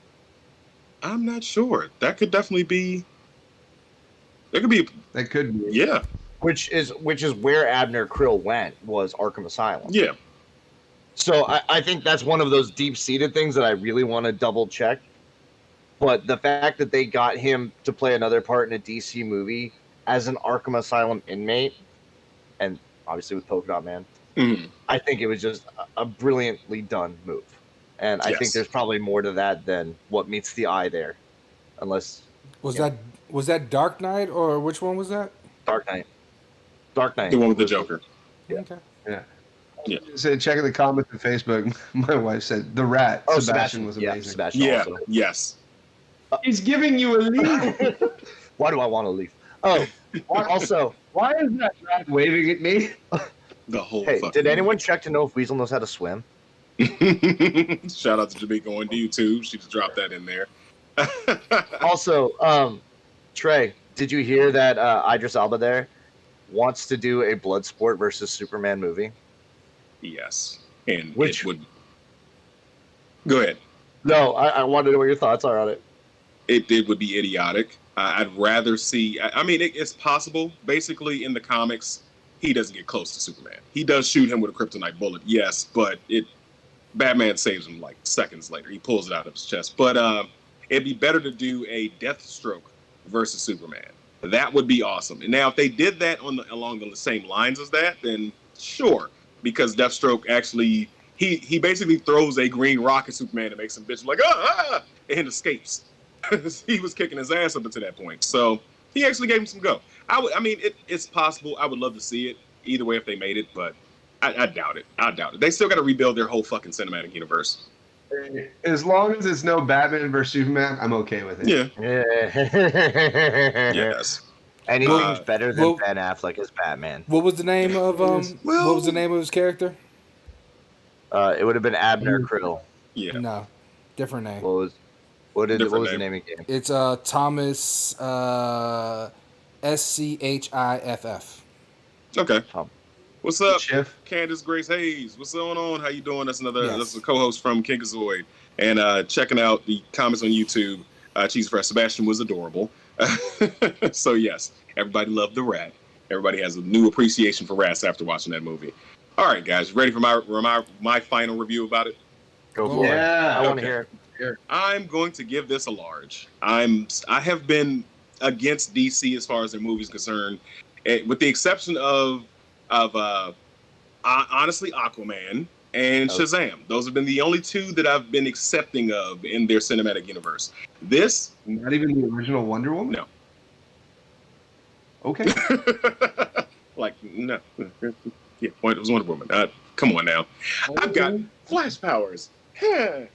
A: I'm not sure. That could definitely be. That could be.
C: That could be.
A: Yeah.
D: Which is where Abner Krill went, was Arkham Asylum.
A: Yeah.
D: So I think that's one of those deep-seated things that I really want to double-check. But the fact that they got him to play another part in a DC movie as an Arkham Asylum inmate, and obviously with Polka Dot Man,
A: Mhm.
D: I think it was just a brilliantly done move. And I think
A: Yes.
D: there's probably more to that than what meets the eye there. Unless
B: Was that Dark Knight or which one was that?
D: Dark Knight. Dark Knight.
A: The one with the Joker.
D: Yeah.
B: Okay.
C: So checking the comments on Facebook, my wife said the rat Sebastian was
D: Yeah,
C: amazing.
D: Sebastian
A: Yeah.
D: also.
A: Yes.
C: He's giving you a lead.
D: Why do I want to leave? Oh, also,
C: Why is that rat waving at me?
A: The whole.
D: hey,
A: fucking
D: did anyone check to know if Weasel knows how to swim?
A: Shout out to Jamaica on YouTube. She just dropped that in there.
D: Also, Trey, did you hear that Idris Elba there wants to do a Bloodsport versus Superman movie?
A: Yes. And
D: Which-
A: it would. Go ahead.
D: No, I wanted to know what your thoughts are on it.
A: It would be idiotic. I'd rather see. I mean, it's possible. Basically, in the comics, he doesn't get close to Superman. He does shoot him with a kryptonite bullet, yes, but Batman saves him like seconds later. He pulls it out of his chest. But it'd be better to do a Deathstroke versus Superman. That would be awesome. And now, if they did that along the same lines as that, then sure, because Deathstroke actually he basically throws a green rock at Superman and makes him bitch like and escapes. He was kicking his ass up until that point, so he actually gave him some go. I mean, it's possible. I would love to see it either way if they made it, but I doubt it. I doubt it. They still got to rebuild their whole fucking cinematic universe.
C: As long as it's no Batman versus Superman, I'm okay with it.
A: Yeah. Yes.
D: Anything's better than
B: well-
D: Ben Affleck as Batman.
B: What was the name of what was the name of his character?
D: It would have been Abner Krill.
A: Yeah.
B: No, different name.
D: What was
A: Different
D: the
A: name.
D: name again?
B: It's Thomas Schiff.
A: Okay.
D: Tom.
A: What's up,
C: Schiff.
A: Candace Grace Hayes? What's going on? How you doing? That's
B: Yes.
A: that's a co-host from Kinkazoid, and checking out the comments on YouTube. Cheese Fresh Sebastian was adorable. So yes, everybody loved the rat. Everybody has a new appreciation for rats after watching that movie. All right, guys, ready for my final review about it?
D: Go for it.
C: Yeah.
D: I want to
A: Okay.
D: hear it.
A: I'm going to give this a large. I have been against DC as far as their movies concerned, with the exception of honestly Aquaman and
D: Okay.
A: Shazam. Those have been the only two that I've been accepting of in their cinematic universe. This,
C: Not even the original Wonder Woman?
A: No.
C: Okay.
A: like no, yeah, it was Wonder Woman. Come on now, I've got flash powers. Get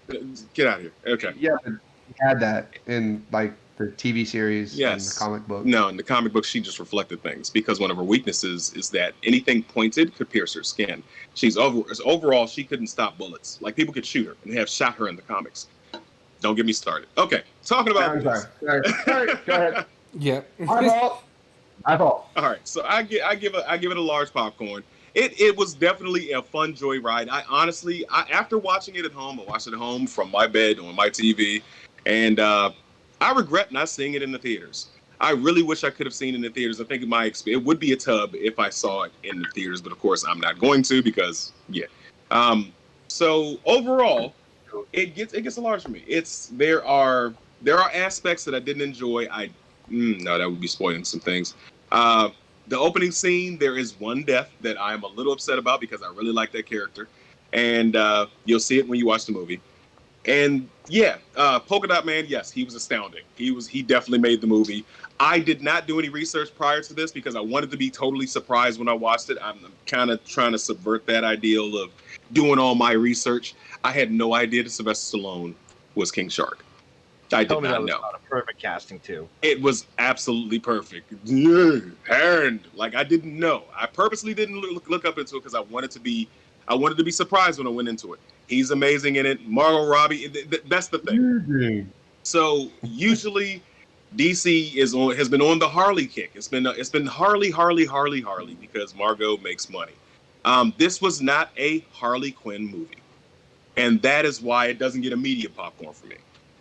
A: out of here. Okay.
C: Yeah, but he had that in like the TV series and
A: Yes.
C: the comic book.
A: No, in the comic book, she just reflected things because one of her weaknesses is that anything pointed could pierce her skin. Overall, she couldn't stop bullets. Like people could shoot her and have shot her in the comics. Don't get me started. Okay, talking about
C: I'm sorry. Sorry. Go ahead.
B: Yeah.
C: My fault. My fault.
A: All right, so I give it a large popcorn. It was definitely a fun joyride. I honestly, after watching it at home, I watched it at home from my bed on my TV, and I regret not seeing it in the theaters. I really wish I could have seen it in the theaters. I think it would be a tub if I saw it in the theaters, but of course I'm not going to because so overall, it gets a large for me. There are aspects that I didn't enjoy. No, that would be spoiling some things. The opening scene, there is one death that I am a little upset about because I really like that character, and you'll see it when you watch the movie. And Polka Dot Man, yes, he was astounding. He definitely made the movie. I did not do any research prior to this because I wanted to be totally surprised when I watched it. I'm kind of trying to subvert that ideal of doing all my research. I had no idea that Sylvester Stallone was King Shark. I did not know.
D: A perfect casting too.
A: It was absolutely perfect. Yeah, and I didn't know. I purposely didn't look up into it because I wanted to be surprised when I went into it. He's amazing in it. Margot Robbie. That's the thing.
C: Mm-hmm.
A: So usually, DC has been on the Harley kick. It's been Harley because Margot makes money. This was not a Harley Quinn movie, and that is why it doesn't get immediate popcorn for me.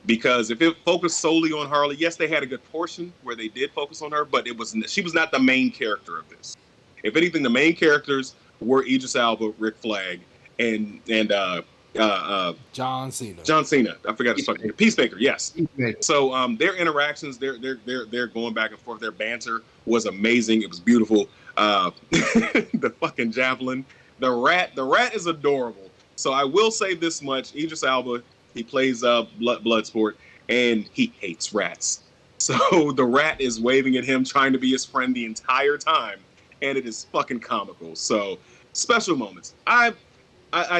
A: Because if it focused solely on Harley, yes, they had a good portion where they did focus on her, but she was not the main character of this. If anything, the main characters were Idris Elba, Rick Flag, and
B: John Cena.
A: John Cena. I forgot his fucking name. Peacemaker. Yes. Peacemaker. So their interactions, they're going back and forth. Their banter was amazing. It was beautiful. The fucking javelin. The rat is adorable. So I will say this much: Idris Elba. He plays Bloodsport, and he hates rats. So the rat is waving at him, trying to be his friend the entire time, and it is fucking comical. So special moments. I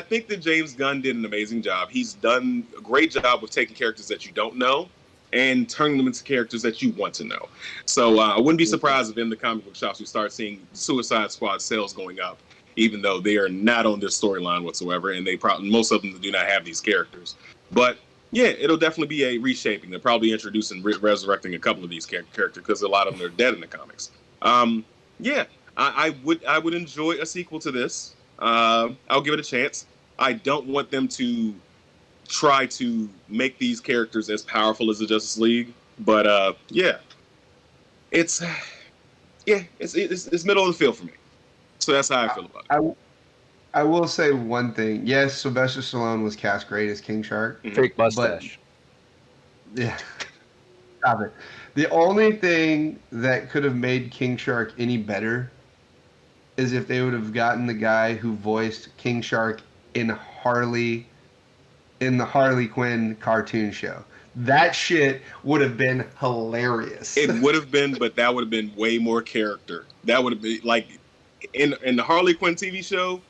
A: think that James Gunn did an amazing job. He's done a great job with taking characters that you don't know and turning them into characters that you want to know. So I wouldn't be surprised if in the comic book shops we start seeing Suicide Squad sales going up, even though they are not on this storyline whatsoever, and most of them do not have these characters. But yeah, it'll definitely be a reshaping. They're probably introducing, resurrecting a couple of these characters because a lot of them are dead in the comics. I would enjoy a sequel to this. I'll give it a chance. I don't want them to try to make these characters as powerful as the Justice League, but it's middle of the field for me. So that's how I feel about it.
C: I will say one thing. Yes, Sylvester Stallone was cast great as King Shark.
D: Fake mustache.
C: Yeah. Stop it. The only thing that could have made King Shark any better is if they would have gotten the guy who voiced King Shark in the Harley Quinn cartoon show. That shit would have been hilarious.
A: It would have been, but that would have been way more character. That would have been in the Harley Quinn TV show.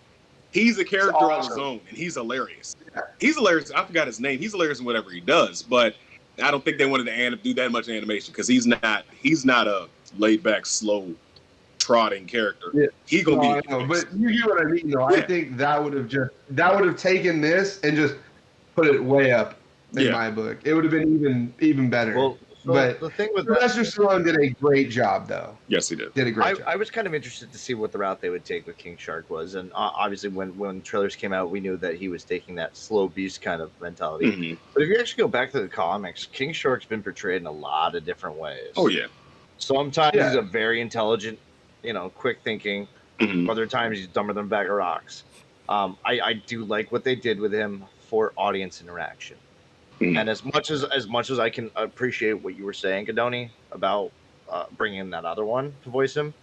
A: He's a character on his own, and he's hilarious. Yeah. He's hilarious. I forgot his name. He's hilarious in whatever he does, but I don't think they wanted to do that much animation because he's not a laid back, slow trotting character. Yeah. He gonna be.
C: But you get what I mean, though. Yeah. I think that would have taken this and just put it way up in my book. It would have been even better. Well, but the thing with Sylvester Stallone did a great job, though.
A: Yes, he did.
C: Did a great job.
D: I was kind of interested to see what the route they would take with King Shark was, and obviously when trailers came out, we knew that he was taking that slow beast kind of mentality. Mm-hmm. But if you actually go back to the comics, King Shark's been portrayed in a lot of different ways.
A: Oh yeah.
D: Sometimes he's a very intelligent, quick thinking. Mm-hmm. Other times he's dumber than a bag of rocks. I do like what they did with him for audience interaction. Mm-hmm. And as much as I can appreciate what you were saying, Gadoni, about bringing in that other one to voice him,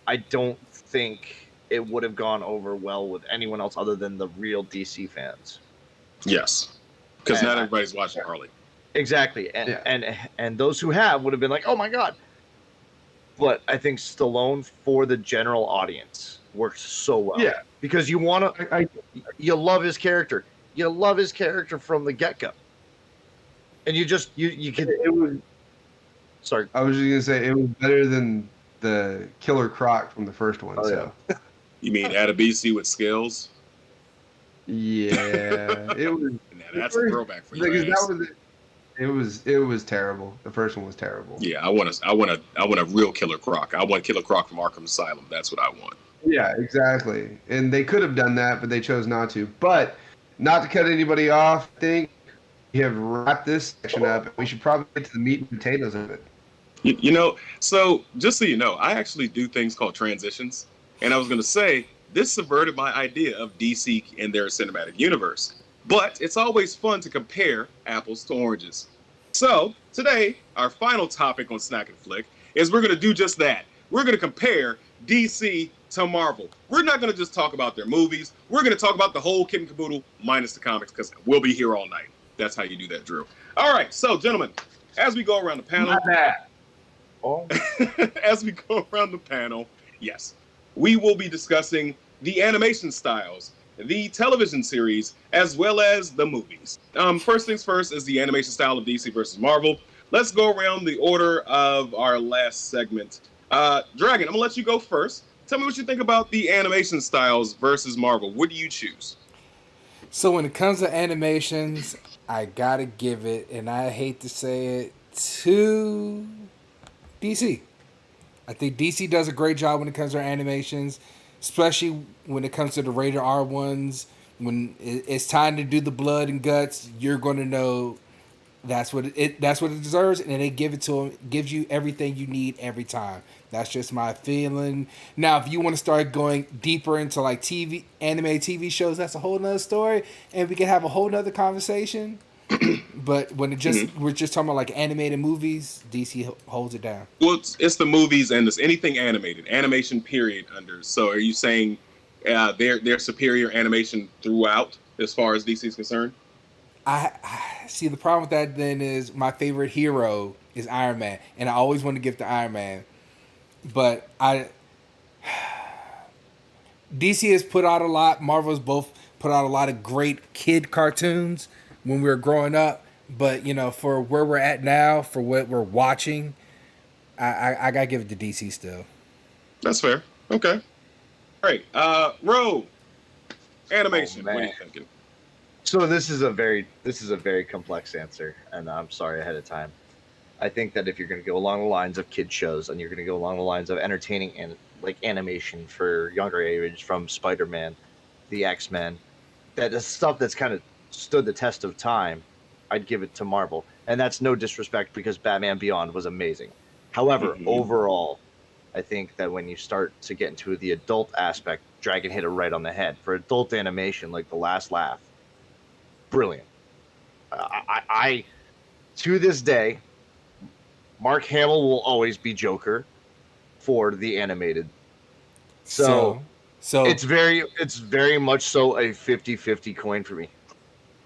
D: I don't think it would have gone over well with anyone else other than the real DC fans.
A: Yes, because not everybody's watching Harley.
D: Exactly, and those who have would have been like, oh my god. But I think Stallone for the general audience works so well. Yeah, because you love his character. You love his character from the get-go. And you can. It was.
C: Sorry, I was just gonna say it was better than the Killer Croc from the first one.
A: You mean Adebisi with scales?
C: Yeah, it was.
A: That's a throwback for you.
C: It was terrible. The first one was terrible.
A: Yeah, I want a real Killer Croc. I want Killer Croc from Arkham Asylum. That's what I want.
C: Yeah, exactly. And they could have done that, but they chose not to. But not to cut anybody off, I think we have wrapped this section up. We should probably get to the meat and potatoes of it.
A: So just so you know, I actually do things called transitions. And I was going to say, this subverted my idea of DC and their cinematic universe. But it's always fun to compare apples to oranges. So today, our final topic on Snack and Flick is we're going to do just that. We're going to compare DC to Marvel. We're not going to just talk about their movies. We're going to talk about the whole kit and caboodle minus the comics because we'll be here all night. That's how you do that, Drew. All right, so gentlemen, as we go around the panel, as we go around the panel, yes, we will be discussing the animation styles, the television series, as well as the movies. First things first is the animation style of DC versus Marvel. Let's go around the order of our last segment. Dragon, I'm gonna let you go first. Tell me what you think about the animation styles versus Marvel. What do you choose?
B: So when it comes to animations, I gotta give it, and I hate to say it, to DC. I think DC does a great job when it comes to animations, especially when it comes to the rated R ones. When it's time to do the blood and guts, you're going to know that's what it deserves, and they give it to them, gives you everything you need every time. That's just my feeling. Now, if you want to start going deeper into like animated TV shows, that's a whole nother story, and we can have a whole nother conversation. But when we're just talking about like animated movies, DC holds it down.
A: Well, it's the movies and anything animated, animation period under. So are you saying they're superior animation throughout as far as DC is concerned?
B: I see the problem with that then is my favorite hero is Iron Man, and I always want to give to Iron Man, but DC has put out a lot. Marvel's both put out a lot of great kid cartoons when we were growing up, but for where we're at now, for what we're watching, I gotta give it to DC still.
A: That's fair. Okay. All right. Ro, animation. What are you thinking?
D: So this is a very complex answer, and I'm sorry ahead of time. I think that if you're going to go along the lines of kid shows and you're going to go along the lines of entertaining and like animation for younger age, from Spider-Man, the X-Men, that is stuff that's kind of stood the test of time, I'd give it to Marvel. And that's no disrespect because Batman Beyond was amazing. However, overall, I think that when you start to get into the adult aspect, Dragon hit it right on the head. For adult animation, like The Last Laugh, brilliant. I to this day, Mark Hamill will always be Joker for the animated. So it's very much so a 50-50 coin for me.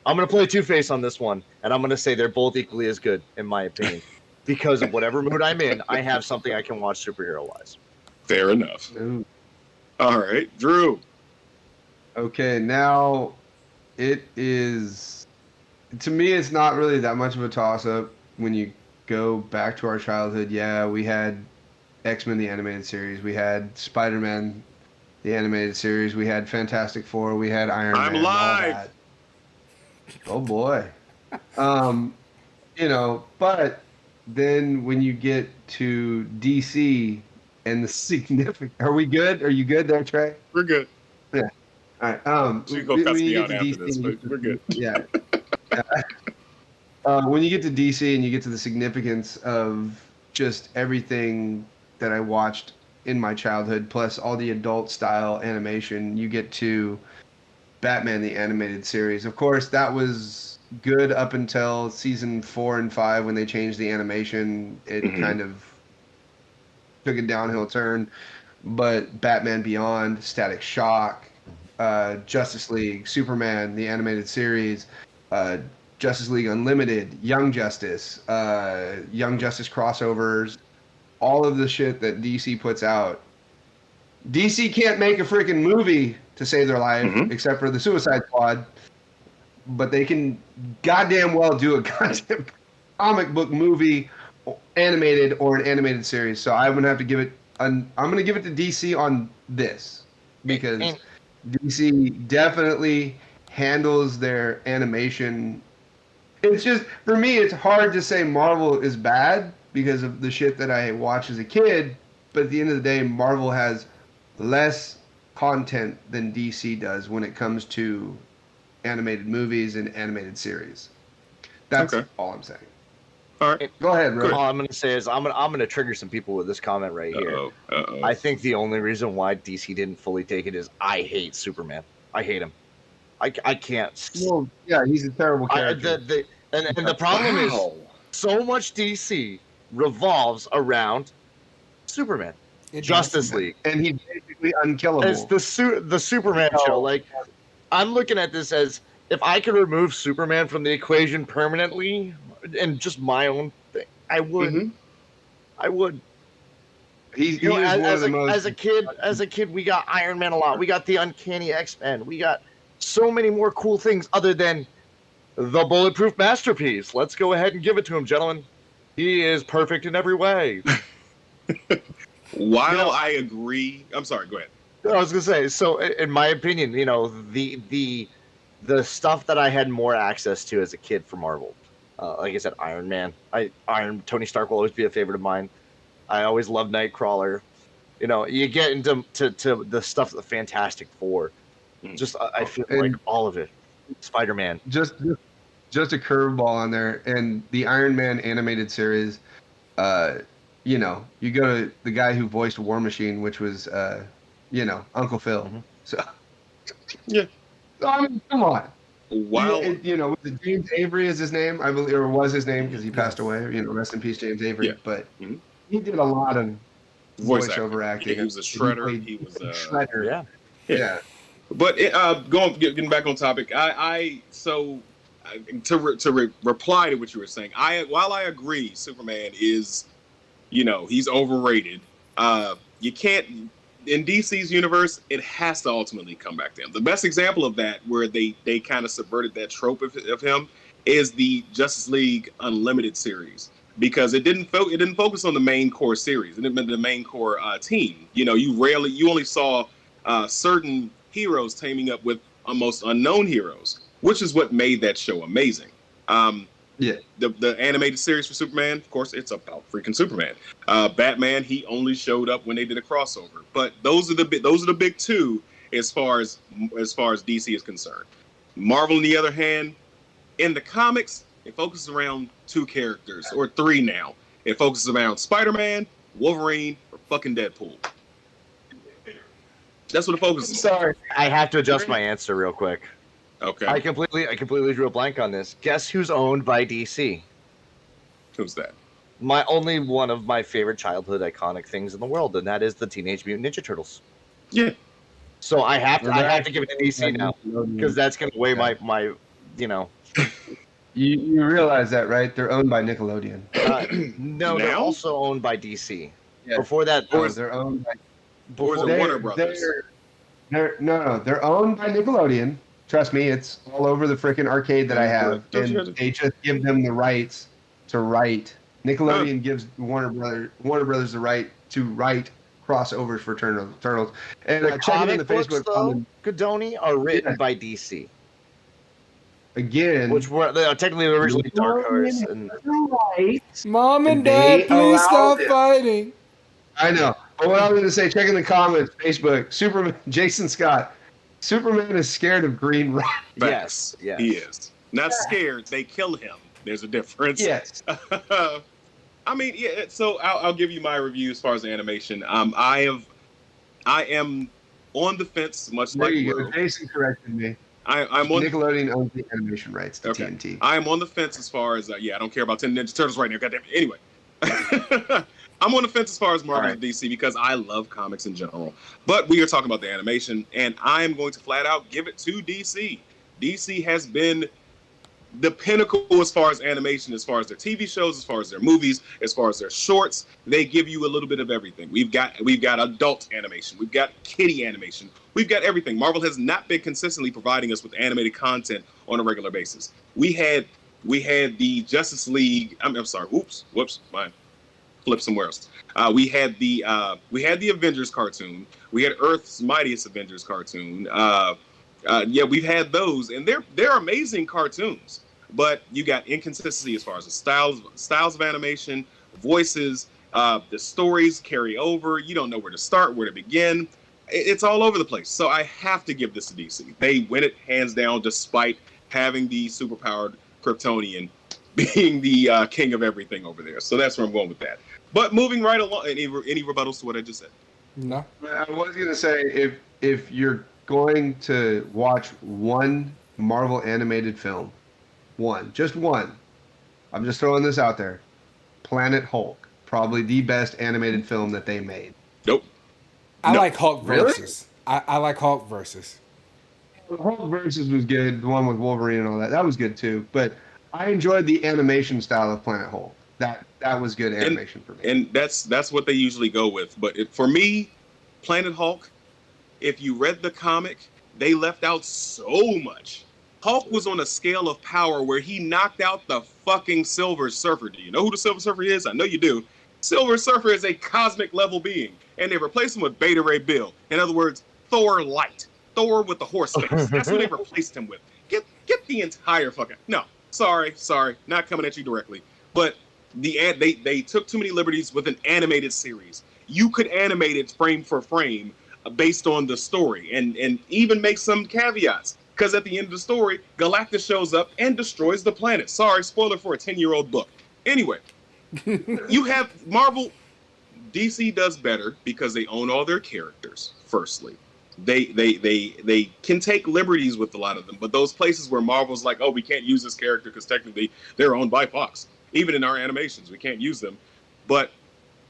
D: I'm going to play Two-Face on this one, and I'm going to say they're both equally as good, in my opinion. Because of whatever mood I'm in, I have something I can watch superhero-wise.
A: Fair enough. Ooh. All right, Drew.
C: Okay, now it is... To me, it's not really that much of a toss-up when you go back to our childhood. Yeah, we had X-Men, the animated series. We had Spider-Man, the animated series. We had Fantastic Four. We had Iron Man.
A: I'm live!
C: Oh, boy. But then when you get to DC and the significant... Are we good? Are you good there, Trey?
A: We're good.
C: Yeah. All right.
A: So you go cuss me out after DC, this, but we're good.
C: Yeah. When you get to DC and you get to the significance of just everything that I watched in my childhood, plus all the adult style animation, you get to Batman the Animated Series. Of course, that was good up until season 4 and 5 when they changed the animation. It kind of took a downhill turn. But Batman Beyond, Static Shock, Justice League, Superman the Animated Series, Justice League Unlimited, Young Justice crossovers, all of the shit that DC puts out. DC can't make a freaking movie to save their life, except for the Suicide Squad, but they can goddamn well do a goddamn comic book movie, animated or an animated series. So I'm gonna have to give it. I'm gonna give it to DC on this because DC definitely handles their animation. It's just, for me, it's hard to say Marvel is bad because of the shit that I watched as a kid, but at the end of the day, Marvel has less content than DC does when it comes to animated movies and animated series. That's all I'm saying.
A: All right.
C: Go ahead, bro.
D: All I'm gonna say is I'm gonna trigger some people with this comment right here. I think the only reason why DC didn't fully take it is I hate Superman. I hate him. I can't.
C: Well, yeah, he's a terrible character.
D: And the problem is so much DC revolves around Superman. Justice League.
C: And he's basically unkillable.
D: It's the Superman show. Like, I'm looking at this as if I could remove Superman from the equation permanently and just my own thing, I would.
C: Mm-hmm.
D: I would. As a kid, we got Iron Man a lot. We got the Uncanny X-Men. We got so many more cool things other than the bulletproof masterpiece. Let's go ahead and give it to him, gentlemen. He is perfect in every way.
A: While I agree, I'm sorry. Go ahead.
D: I was gonna say. So, in my opinion, the stuff that I had more access to as a kid for Marvel, like I said, Iron Man. Tony Stark will always be a favorite of mine. I always loved Nightcrawler. You get into the stuff, the Fantastic Four. Just I feel like all of it. Spider-Man.
C: Just a curveball on there, and the Iron Man animated series. You go to the guy who voiced War Machine, which was Uncle Phil.
D: Mm-hmm.
C: So
A: yeah,
C: I mean, come on.
A: Wow.
C: Was it James Avery is his name? I believe, or was his name because he passed away. Rest in peace, James Avery. Yeah. But he did a lot of voiceover acting.
A: Yeah, he was a shredder. He was a
C: shredder. Yeah.
A: But getting back on topic, to reply to what you were saying, while I agree, Superman is, he's overrated. You can't, in DC's universe, it has to ultimately come back to him. The best example of that, where they kind of subverted that trope of him, is the Justice League Unlimited series, because it didn't focus on the main core series. It didn't the main core team. You only saw certain heroes teaming up with almost unknown heroes, which is what made that show amazing. The animated series for Superman, of course, it's about freaking Superman. Batman, he only showed up when they did a crossover. But those are the big two as far as DC is concerned. Marvel, on the other hand, in the comics, it focuses around two characters, or three now. It focuses around Spider-Man, Wolverine, or fucking Deadpool. That's what it focuses on.
D: Sorry, I have to adjust my answer real quick.
A: Okay.
D: I completely drew a blank on this. Guess who's owned by DC?
A: Who's that?
D: Only one of my favorite childhood iconic things in the world, and that is the Teenage Mutant Ninja Turtles.
A: Yeah.
D: So I have to give it to DC now, because that's gonna weigh my.
C: You realize that, right? They're owned by Nickelodeon.
D: No, they're also owned by DC.
C: Yeah.
D: Before that,
C: they're owned by.
A: Warner Brothers.
C: They're owned by Nickelodeon. Trust me, it's all over the freaking arcade that I have, and they just give them the rights to write. Nickelodeon gives Warner Brothers the right to write crossovers for Turtles. And
D: the comic books, though, Godoni, are written by DC.
C: Again,
D: which were technically originally Dark Horse. And
B: Mom and Dad, please stop fighting.
C: I know. But what I was going to say, check in the comments, Facebook, Superman, Jason Scott. Superman is scared of Green Rock.
D: Yes,
A: he is. Not scared. They kill him. There's a difference.
C: Yes.
A: I mean, yeah. So I'll give you my review as far as the animation. I am on the fence, much
C: there
A: like
C: you
A: Will.
C: go. Jason corrected me.
A: I'm on
C: Nickelodeon owns the animation rights to TNT.
A: I am on the fence as far as I don't care about 10 Ninja Turtles right now. Goddamn it. Anyway. I'm on the fence as far as Marvel and DC because I love comics in general. But we are talking about the animation, and I am going to flat out give it to DC. DC has been the pinnacle as far as animation, as far as their TV shows, as far as their movies, as far as their shorts. They give you a little bit of everything. We've got adult animation. We've got kiddie animation. We've got everything. Marvel has not been consistently providing us with animated content on a regular basis. We had the Justice League. I'm sorry. Whoops. Mine. Flip somewhere else. We had the Avengers cartoon. We had Earth's Mightiest Avengers cartoon. We've had those, and they're amazing cartoons. But you got inconsistency as far as the styles of animation, voices, the stories carry over. You don't know where to start, where to begin. It's all over the place. So I have to give this to DC. They win it hands down, despite having the superpowered Kryptonian being the king of everything over there. So that's where I'm going with that. But moving right along, any rebuttals to what I just said?
B: No.
C: I was gonna say if you're going to watch one Marvel animated film, just one, I'm just throwing this out there. Planet Hulk, probably the best animated film that they made.
A: Nope.
B: I
A: No.
B: like Hulk
C: Really?
B: versus. I like Hulk versus.
C: Hulk versus was good. The one with Wolverine and all that. That was good too. But I enjoyed the animation style of Planet Hulk. That was good animation for me.
A: And that's what they usually go with. But for me, Planet Hulk, if you read the comic, they left out so much. Hulk was on a scale of power where he knocked out the fucking Silver Surfer. Do you know who the Silver Surfer is? I know you do. Silver Surfer is a cosmic level being, and they replaced him with Beta Ray Bill. In other words, Thor Light. Thor with the horse face. That's who they replaced him with. Get the entire fucking... No, sorry, not coming at you directly. But they took too many liberties with an animated series. You could animate it frame for frame based on the story and even make some caveats. Because at the end of the story, Galactus shows up and destroys the planet. Sorry, spoiler for a 10-year-old book. Anyway, you have Marvel. DC does better because they own all their characters, firstly. They can take liberties with a lot of them, but those places where Marvel's like, oh, we can't use this character because technically they're owned by Fox. Even in our animations, we can't use them. But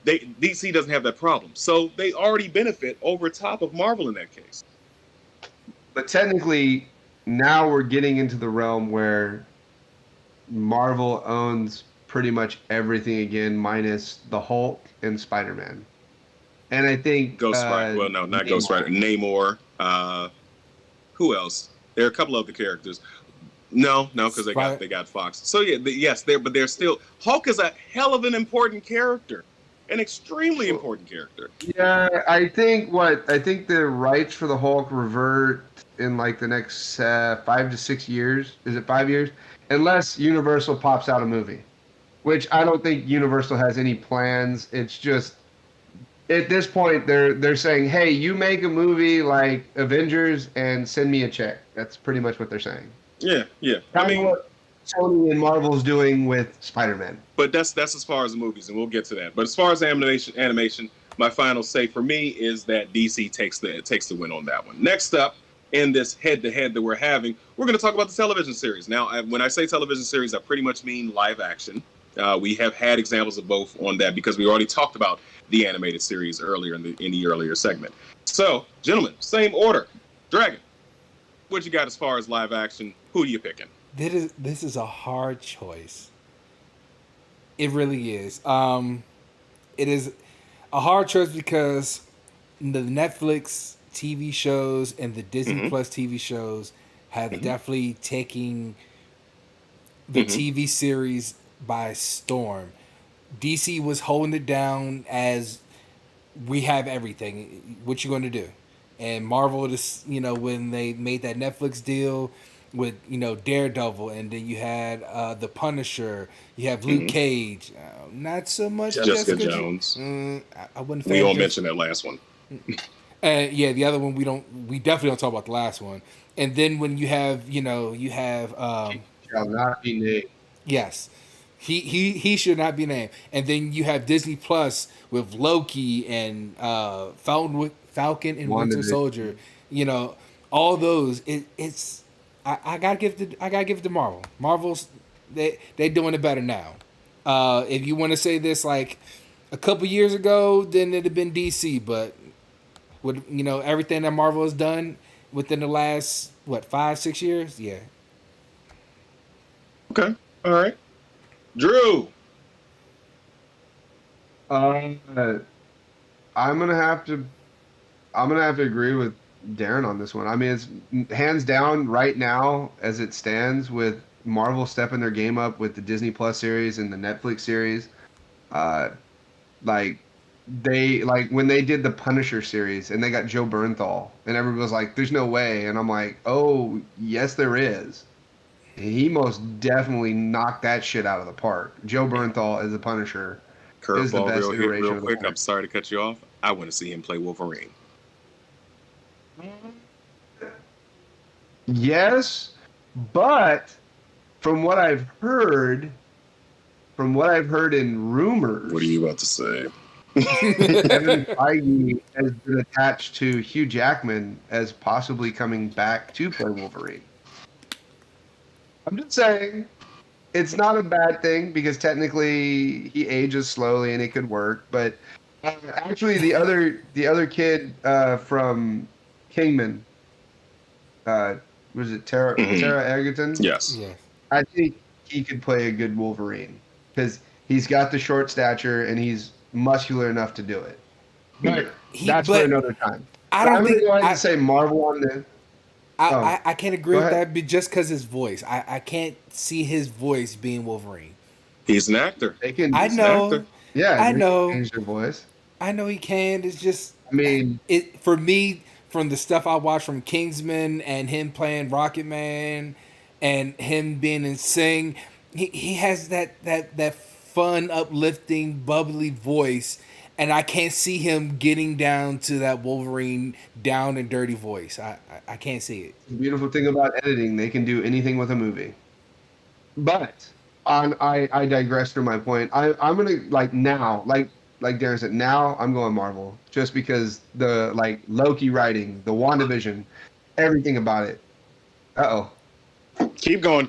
A: DC doesn't have that problem. So they already benefit over top of Marvel in that case.
C: But technically, now we're getting into the realm where Marvel owns pretty much everything again, minus the Hulk and Spider-Man. And I think
A: Ghost Rider. Well, no, not Ghost Rider. Namor. Who else? There are a couple of the characters. No, because they got Fox. So yeah, but they're still. Hulk is a hell of an important character, an extremely important character.
C: Yeah, I think the rights for the Hulk revert in like the next 5 to 6 years. Is it 5 years? Unless Universal pops out a movie, which I don't think Universal has any plans. It's just at this point they're saying, hey, you make a movie like Avengers and send me a check. That's pretty much what they're saying.
A: Yeah.
C: I mean, what Sony and Marvel's doing with Spider-Man.
A: But that's as far as the movies, and we'll get to that. But as far as animation, my final say for me is that DC takes the win on that one. Next up, in this head-to-head that we're having, we're going to talk about the television series. Now, when I say television series, I pretty much mean live action. We have had examples of both on that because we already talked about the animated series earlier in the earlier segment. So, gentlemen, same order. Dragon, what you got as far as live action? Who are you picking?
B: This is a hard choice. It really is. It is a hard choice because the Netflix TV shows and the Disney Plus TV shows have definitely taken the TV series by storm. DC was holding it down as we have everything. What you going to do? And Marvel, just when they made that Netflix deal with Daredevil, and then you had the Punisher, you have Luke Cage, not so much
A: Jessica Jones.
B: I wouldn't.
A: We all mentioned that last one.
B: Yeah, the other one we definitely don't talk about the last one. And then when you have
C: Shall not be named.
B: Yes. He should not be named. And then you have Disney Plus with Loki and Falcon and Winter Soldier. All those. I gotta give it to Marvel. Marvel's they doing it better now. If you want to say this like a couple years ago, then it'd have been DC. But with everything that Marvel has done within the last 5-6 years, yeah.
A: Okay, all right. Drew.
C: I'm gonna have to agree with Darren on this one. I mean, it's hands down right now as it stands with Marvel stepping their game up with the Disney Plus series and the Netflix series. When they did the Punisher series and they got Joe Bernthal and everybody was like, "There's no way," and I'm like, "Oh, yes, there is." He most definitely knocked that shit out of the park. Joe Bernthal as the Punisher is the best iteration
A: real
C: of the
A: quick.
C: Punisher.
A: I'm sorry to cut you off. I want to see him play Wolverine.
C: Yes, but from what I've heard, from what I've heard in rumors,
A: What are you about to say?
C: Kevin Feige has been attached to Hugh Jackman as possibly coming back to play Wolverine. I'm just saying, it's not a bad thing because technically he ages slowly and it could work. But actually, the other kid from Kingman, was it Tara Egerton?
A: Yes.
B: Yeah.
C: I think he could play a good Wolverine because he's got the short stature and he's muscular enough to do it. But that's for another time.
B: I don't think.
C: I'm going to say Marvel on this.
B: I can't agree with that, but just because his voice, I can't see his voice being Wolverine.
A: He's an actor.
B: I know.
C: Yeah,
B: I know.
C: Change their voice.
B: I know he can. It's just.
C: I mean,
B: it for me from the stuff I watched from Kingsman and him playing Rocket Man, and him being in Sing. He has that fun, uplifting, bubbly voice, and I can't see him getting down to that Wolverine down and dirty voice. I can't see it.
C: The beautiful thing about editing, they can do anything with a movie. But I digress from my point. I'm gonna now, like Darren said, now I'm going Marvel just because the Loki writing, the WandaVision, everything about it.
A: Keep going.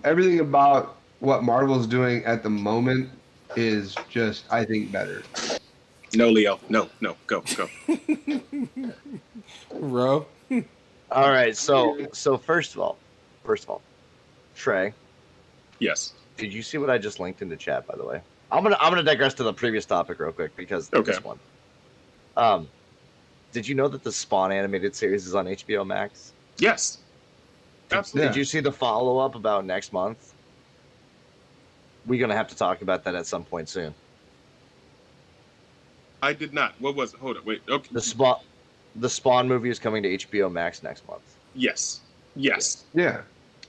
C: Everything about what Marvel's doing at the moment is just, I think, better.
A: No, Leo. No. Go.
B: Bro.
D: All right. So first of all, Trey.
A: Yes.
D: Did you see what I just linked in the chat? By the way, I'm gonna digress to the previous topic real quick because this one. Did you know that the Spawn animated series is on HBO Max?
A: Yes. Absolutely.
D: Did you see the follow-up about next month? We're going to have to talk about that at some point soon.
A: I did not. What was it? Hold on. Wait. Okay.
D: The Spawn movie is coming to HBO Max next month.
A: Yes.
C: Yeah.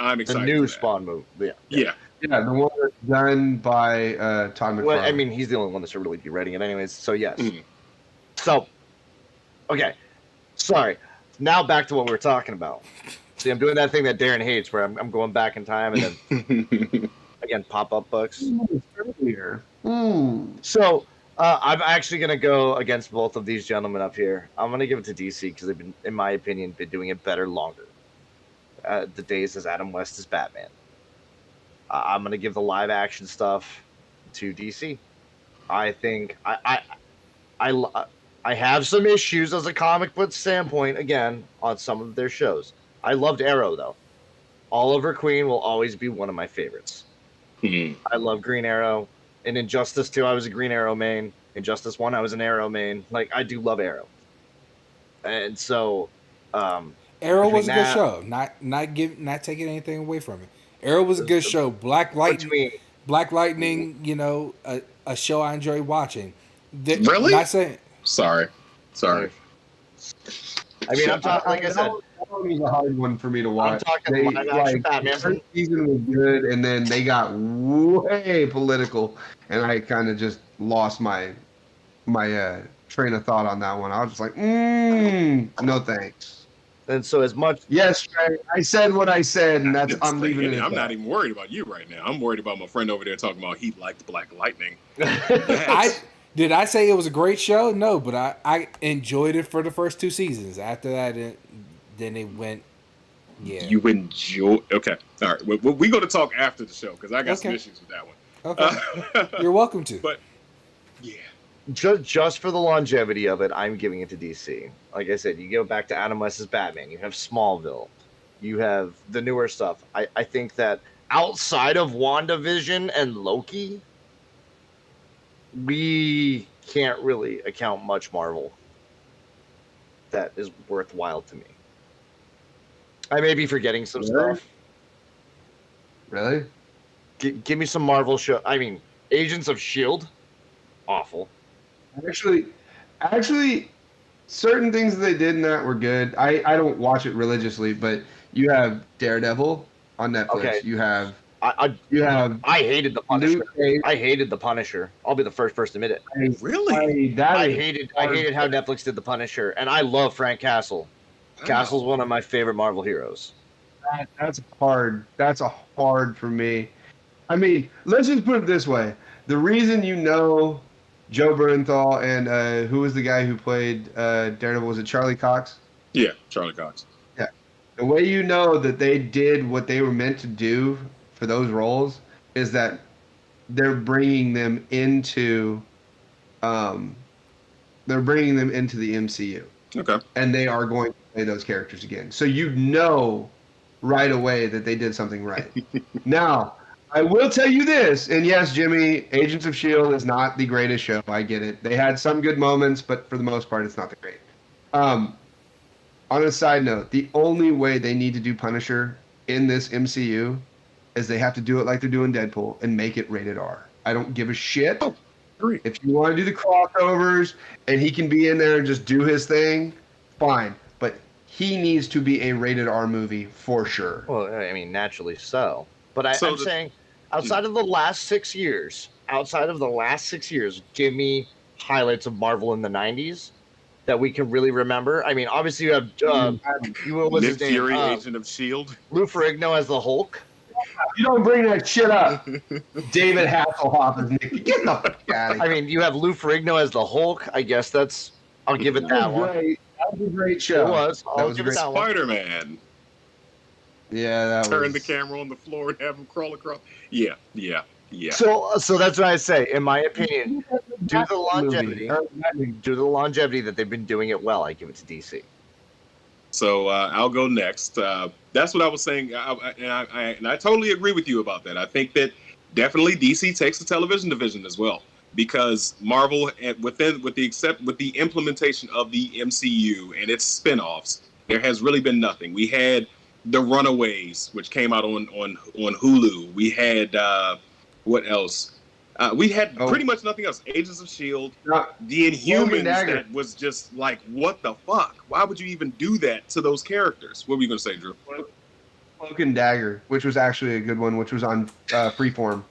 A: I'm excited.
D: The new Spawn movie.
A: Yeah.
C: Yeah, the one that's done by Todd McFarlane.
D: Well, I mean, he's the only one that should really be writing it anyways, so yes.
A: Mhm.
D: So, okay. Sorry. Now back to what we were talking about. See, I'm doing that thing that Darren hates where I'm going back in time and then, again, pop-up books. So, I'm actually going to go against both of these gentlemen up here. I'm going to give it to DC because they've been, in my opinion, been doing it better longer. The days as Adam West as Batman. I'm going to give the live-action stuff to DC. I think I have some issues as a comic book standpoint, again, on some of their shows. I loved Arrow, though. Oliver Queen will always be one of my favorites. I love Green Arrow. In Injustice 2, I was a Green Arrow main. Injustice 1, I was an Arrow main. I do love Arrow. And so...
B: Arrow was a good show. Not taking anything away from it. Arrow was a good show. Black Lightning, a show I enjoy watching.
A: Really?
B: Not saying...
A: Sorry.
D: I mean, I'm talking, like I said...
C: That was a hard one for me to watch.
D: I'm talking live-action Batman.
C: First season was good, and then they got way political, and I kind of just lost my train of thought on that one. I was just like, no thanks.
D: And so as much...
C: Yes, Trey, I said what I said, and I'm leaving it.
A: I'm not even worried about you right now. I'm worried about my friend over there talking about he liked Black Lightning.
B: Did I say it was a great show? No, but I enjoyed it for the first 2 seasons. After that, then it went. Yeah.
A: You enjoy? Okay, all right. We're going to talk after the show because I got some issues with that one.
B: Okay, you're welcome to.
A: But yeah,
D: just for the longevity of it, I'm giving it to DC. Like I said, you go back to Adam West's Batman. You have Smallville. You have the newer stuff. I think that outside of WandaVision and Loki, we can't really account much Marvel that is worthwhile to me. I may be forgetting some stuff.
C: Really?
D: Give me some Marvel show. I mean, Agents of S.H.I.E.L.D. Awful.
C: Actually, certain things that they did in that were good. I don't watch it religiously, but you have Daredevil on Netflix.
D: Okay.
C: You have...
D: I hated the Punisher. I hated the Punisher. I'll be the first person to admit it.
A: Really?
D: I hated how Netflix did the Punisher, and I love Frank Castle. Castle's one of my favorite Marvel heroes.
C: That's hard. That's a hard for me. I mean, let's just put it this way: the reason you know Joe Bernthal and who was the guy who played Daredevil, was it Charlie Cox?
A: Yeah, Charlie Cox.
C: Yeah. The way you know that they did what they were meant to do for those roles is that they're bringing them into, they're bringing them into the MCU.
A: Okay.
C: And they are going to play those characters again. So you know right away that they did something right. Now, I will tell you this, and yes, Jimmy, Agents of S.H.I.E.L.D. is not the greatest show. I get it. They had some good moments, but for the most part, it's not the great. On a side note, the only way they need to do Punisher in this MCU is they have to do it like they're doing Deadpool and make it rated R. I don't give a shit.
A: Oh, great.
C: If you want to do the crossovers and he can be in there and just do his thing, fine. But he needs to be a rated R movie for sure.
D: Well, I mean, naturally so. But I'm saying, outside of the last 6 years, give me highlights of Marvel in the 90s that we can really remember. I mean, obviously you have
A: Nick Fury, Agent of S.H.I.E.L.D.
D: Lou Ferrigno as the Hulk.
C: You don't bring that shit up. David Hasselhoff is Nick. Get the fuck out of here.
D: I mean, you have Lou Ferrigno as the Hulk. I guess I'll give it that one.
C: Great. That was a great show.
D: It was.
C: I'll give it that
D: one.
A: Spider-Man.
C: Yeah, that
A: Turn the camera on the floor and have him crawl across. Yeah.
D: So that's what I say. In my opinion, due to the longevity that they've been doing it well, I give it to DC.
A: So I'll go next. That's what I was saying, and I totally agree with you about that. I think that definitely DC takes the television division as well, because Marvel, with the implementation of the MCU and its spin-offs, there has really been nothing. We had The Runaways, which came out on Hulu. We had what else? We had pretty much nothing else. Agents of S.H.I.E.L.D., the Inhumans, that was just like, what the fuck? Why would you even do that to those characters? What were you going to say, Drew?
C: Cloak and Dagger, which was actually a good one, which was on Freeform.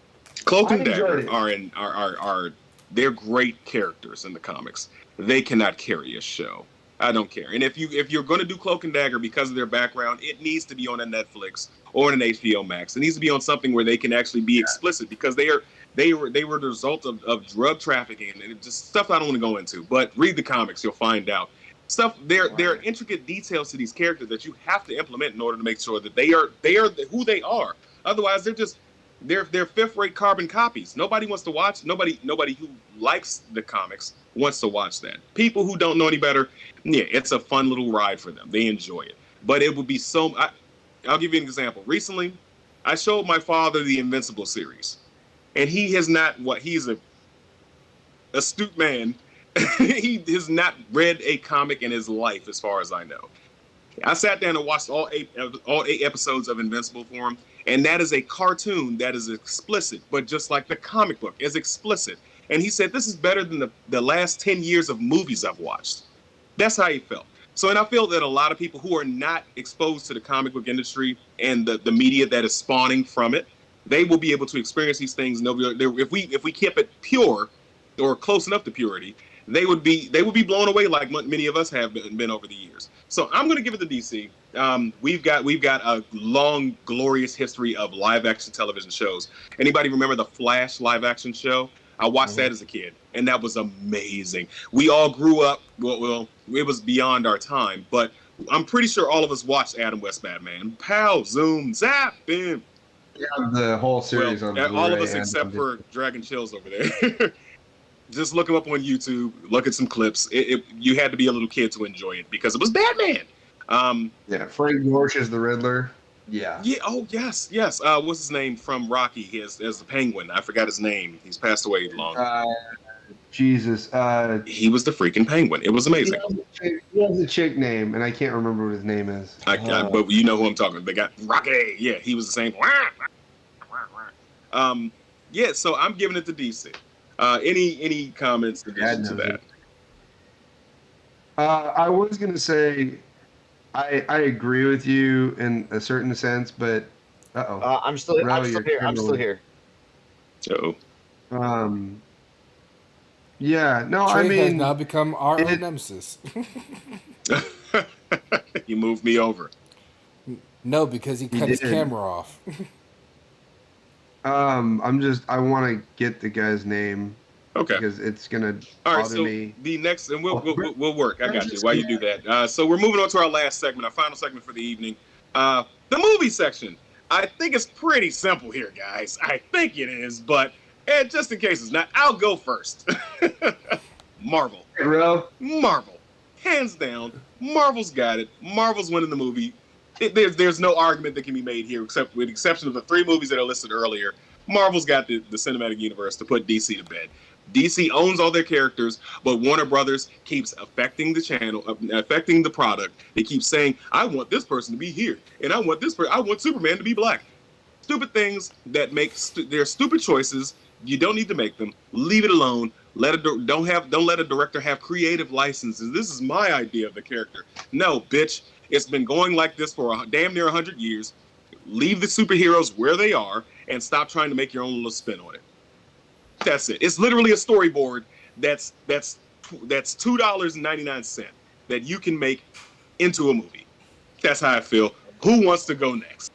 A: Cloak and Dagger are they're great characters in the comics. They cannot carry a show. I don't care. And if you're going to do Cloak and Dagger because of their background, it needs to be on a Netflix or an HBO Max. It needs to be on something where they can actually be explicit, because they were the result of drug trafficking and just stuff I don't want to go into. But read the comics, you'll find out. There are intricate details to these characters that you have to implement in order to make sure that they are who they are. Otherwise, they're fifth-rate carbon copies. Nobody wants to watch. Nobody who likes the comics wants to watch that. People who don't know any better, yeah, it's a fun little ride for them. They enjoy it. But it would be I'll give you an example. Recently, I showed my father the Invincible series, and he has not. He's a astute man. He has not read a comic in his life, as far as I know. I sat down and watched all eight episodes of Invincible for him, and that is a cartoon that is explicit, but just like the comic book is explicit. And he said, this is better than the last 10 years of movies I've watched. That's how he felt. So, and I feel that a lot of people who are not exposed to the comic book industry and the media that is spawning from it, they will be able to experience these things. And if we keep it pure or close enough to purity, they would be blown away like many of us have been over the years. So I'm going to give it to DC. We've got a long, glorious history of live action television shows. Anybody remember the Flash live action show? I watched that as a kid, and that was amazing. We all grew up. Well, it was beyond our time, but I'm pretty sure all of us watched Adam West Batman. Pow, zoom, zap, bam.
C: Yeah, the whole series on Blu-ray.
A: All of us except for Dragon Chills over there. Just look him up on YouTube. Look at some clips. You had to be a little kid to enjoy it because it was Batman.
C: Frank Gorshin is the Riddler. Yeah.
A: Yeah. Oh, yes. What's his name from Rocky? As the Penguin. I forgot his name. He's passed away long.
C: Jesus.
A: He was the freaking Penguin. It was amazing.
C: He has a chick name, and I can't remember what his name is.
A: But you know who I'm talking. They got Rocky. Yeah, he was the same. Yeah. So I'm giving it to DC. Any comments in addition to that?
C: I was gonna say, I agree with you in a certain sense, but
D: I'm still here.
A: So.
C: Yeah. No.
B: Trey
C: I mean,
B: has now become our nemesis.
A: You moved me over.
B: No, because he cut his camera off.
C: I want to get the guy's name.
A: Okay.
C: Because it's gonna
A: All right,
C: bother
A: so
C: me.
A: The next, and we'll work. I got you. While you do that, so we're moving on to our last segment, our final segment for the evening, the movie section. I think it's pretty simple here, guys. I think it is, but just in case it's not, I'll go first. Marvel.
C: Hey, bro.
A: Marvel, hands down. Marvel's got it. Marvel's winning the movie. There's no argument that can be made here, except with the exception of the 3 movies that are listed earlier. Marvel's got the cinematic universe to put DC to bed. DC owns all their characters, but Warner Brothers keeps affecting the channel, affecting the product. They keep saying, "I want this person to be here, and I want this person. I want Superman to be black." Stupid things that make they're stupid choices. You don't need to make them. Leave it alone. Don't let a director have creative licenses. This is my idea of the character. No, bitch. It's been going like this for damn near 100 years. Leave the superheroes where they are and stop trying to make your own little spin on it. That's it. It's literally a storyboard that's $2.99 that you can make into a movie. That's how I feel. Who wants to go next?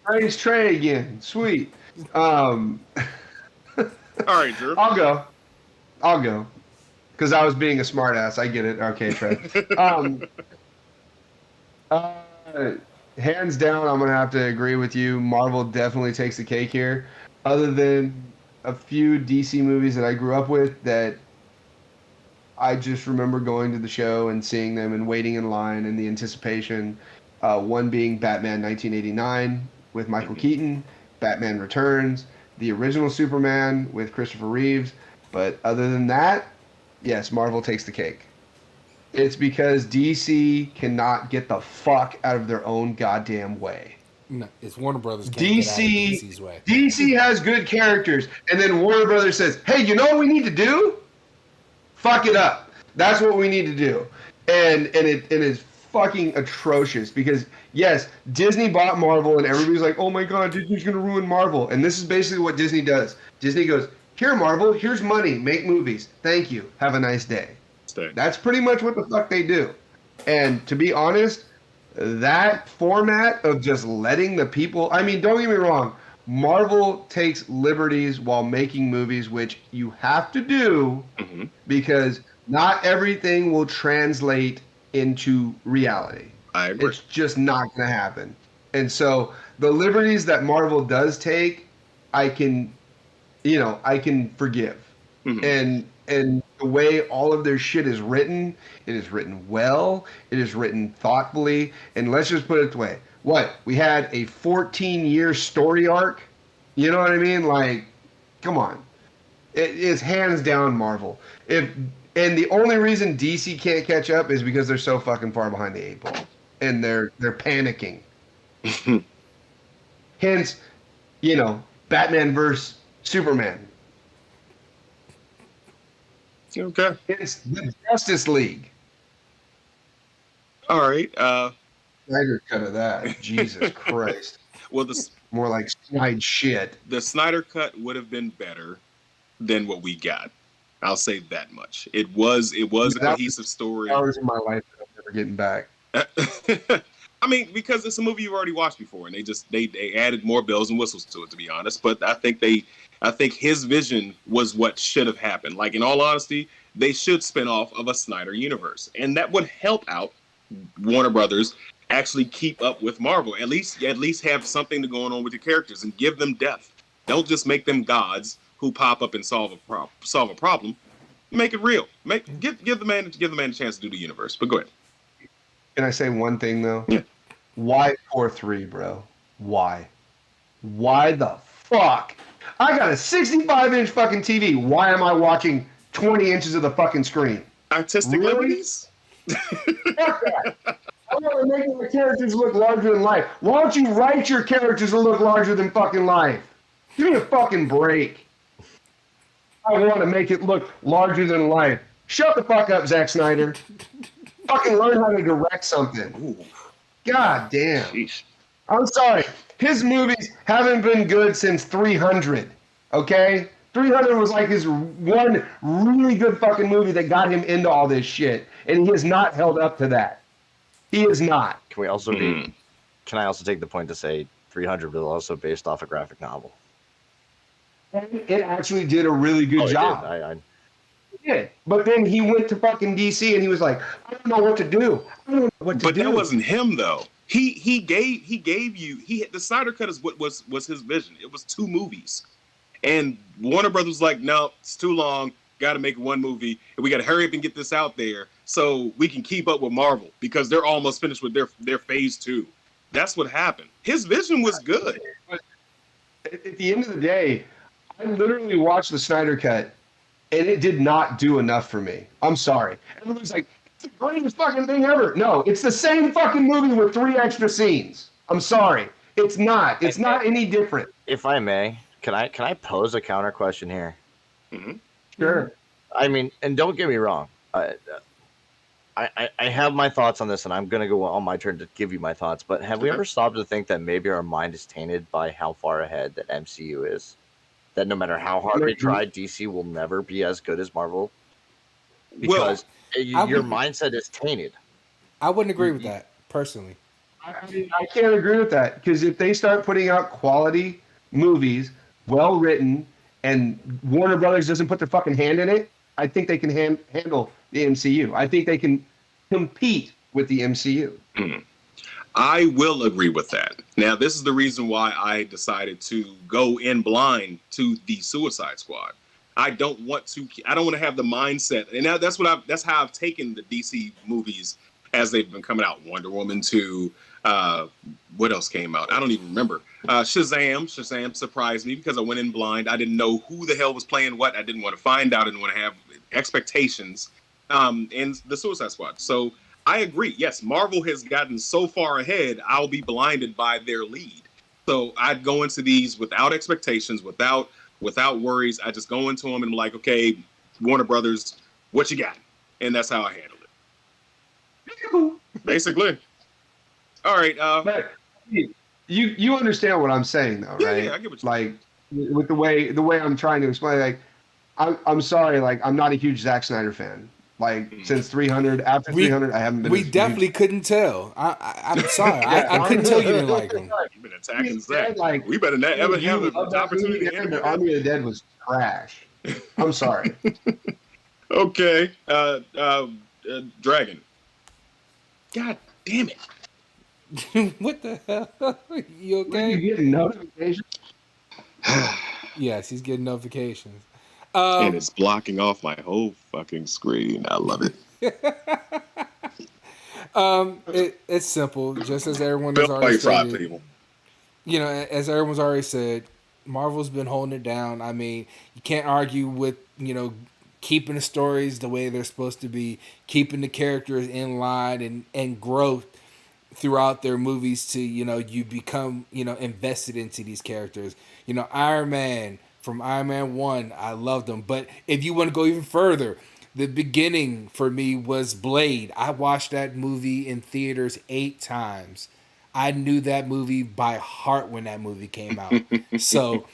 C: Nice Trey again. Sweet.
A: All right, Drew.
C: I'll go. Because I was being a smartass. I get it. Okay, Trey. Hands down, I'm gonna have to agree with you. Marvel definitely takes the cake here. Other than a few DC movies that I grew up with that I just remember going to the show and seeing them and waiting in line and the anticipation. One being Batman 1989 with Michael Keaton, Batman Returns, the original Superman with Christopher Reeves. But other than that, yes, Marvel takes the cake. It's because DC cannot get the fuck out of their own goddamn way.
B: No, it's Warner Brothers can't get out of DC's way.
C: DC has good characters, and then Warner Brothers says, "Hey, you know what we need to do? Fuck it up. That's what we need to do." And it is fucking atrocious because yes, Disney bought Marvel, and everybody's like, "Oh my god, Disney's gonna ruin Marvel." And this is basically what Disney does. Disney goes, "Here, Marvel, here's money. Make movies. Thank you. Have a nice day." That's pretty much what the fuck they do. And to be honest, that format of just letting the people, I mean, don't get me wrong, Marvel takes liberties while making movies, which you have to do because not everything will translate into reality.
A: I agree.
C: It's just not going to happen. And so the liberties that Marvel does take, I can forgive. And the way all of their shit is written, it is written well, it is written thoughtfully, and let's just put it this way. What? We had a 14-year story arc? You know what I mean? Like, come on. It is hands down Marvel. And the only reason DC can't catch up is because they're so fucking far behind the 8 ball. And they're panicking. Hence, Batman versus Superman.
A: Okay.
C: It's the Justice League.
A: All right.
C: Snyder cut of that. Jesus Christ.
A: Well,
C: more like snide shit.
A: The Snyder cut would have been better than what we got. I'll say that much. It was a cohesive story.
C: Hours of my life that I'm never getting back.
A: I mean, because it's a movie you've already watched before, and they added more bells and whistles to it, to be honest. But I think his vision was what should have happened. Like, in all honesty, they should spin off of a Snyder universe, and that would help out Warner Brothers actually keep up with Marvel. At least have something to go on with the characters and give them depth. Don't just make them gods who pop up and solve a problem. Make it real. Give the man a chance to do the universe. But go ahead.
C: Can I say one thing though?
A: Yeah.
C: Why Core 3, bro? Why? Why the fuck? I got a 65-inch fucking TV. Why am I watching 20 inches of the fucking screen?
A: Artistic liberties?
C: Fuck that. I want to make my characters look larger than life. Why don't you write your characters to look larger than fucking life? Give me a fucking break. I want to make it look larger than life. Shut the fuck up, Zack Snyder. Fucking learn how to direct something.
A: Ooh.
C: God damn.
A: Sheesh.
C: I'm sorry. His movies haven't been good since 300. Okay? 300 was like his one really good fucking movie that got him into all this shit. And he has not held up to that. He is not.
D: Can we also be can I also take the point to say 300 was also based off a graphic novel?
C: It actually did a really good job.
D: I
C: did. But then he went to fucking DC and he was like, I don't know what to do. I don't know what to do.
A: But that wasn't him though. He gave you the Snyder Cut is what was his vision. It was 2 movies. And Warner Brothers was like, no, it's too long. Got to make 1 movie, and we got to hurry up and get this out there so we can keep up with Marvel because they're almost finished with their phase 2. That's what happened. His vision was good.
C: But at the end of the day, I literally watched the Snyder Cut, and it did not do enough for me. I'm sorry. Everyone's like, it's the greatest fucking thing ever. No, it's the same fucking movie with 3 extra scenes. I'm sorry. It's not. It's not any different.
D: If I may, can I pose a counter question here?
A: Mm-hmm.
C: Sure.
D: I mean, and don't get me wrong. I have my thoughts on this, and I'm going to go on my turn to give you my thoughts. But have we ever stopped to think that maybe our mind is tainted by how far ahead that MCU is? That no matter how hard we try, DC will never be as good as Marvel? Because your mindset is tainted.
B: I wouldn't agree with that, personally.
C: I can't agree with that, because if they start putting out quality movies, well written, and Warner Brothers doesn't put their fucking hand in it, I think they can handle the MCU. I think they can compete with the MCU.
A: I will agree with that. Now, this is the reason why I decided to go in blind to the Suicide Squad. I don't want to have the mindset, and that's how I've taken the DC movies as they've been coming out. Wonder Woman 2, what else came out? I don't even remember. Shazam surprised me because I went in blind. I didn't know who the hell was playing what. I didn't want to find out. I didn't want to have expectations. And the Suicide Squad. So I agree. Yes, Marvel has gotten so far ahead, I'll be blinded by their lead. So I'd go into these without expectations, without worries. I just go into them and I'm like, okay, Warner Brothers, what you got? And that's how I handle it. Basically. All right.
C: But you understand what I'm saying, though, right?
A: Yeah, I get what you
C: like with the way I'm trying to explain. Like, I'm sorry. Like, I'm not a huge Zack Snyder fan. Like, since 300, after 300, I haven't been.
B: We definitely couldn't tell. I'm sorry. I couldn't tell you didn't like him.
A: You've been attacking Zack. Like, we better not ever have the opportunity to
C: end. Army of the Dead was trash. I'm sorry.
A: Okay. Dragon. God damn it.
B: What the hell? You okay?
C: Are you getting notifications?
B: Yes, he's getting notifications.
A: And it's blocking off my whole fucking screen. I love it.
B: It's simple. Just as everyone has already stated, as everyone's already said, Marvel's been holding it down. I mean, you can't argue with, keeping the stories the way they're supposed to be, keeping the characters in line and growth throughout their movies to, you become, invested into these characters. Iron Man, from Iron Man 1, I loved him. But if you want to go even further, the beginning for me was Blade. I watched that movie in theaters 8 times. I knew that movie by heart when that movie came out. So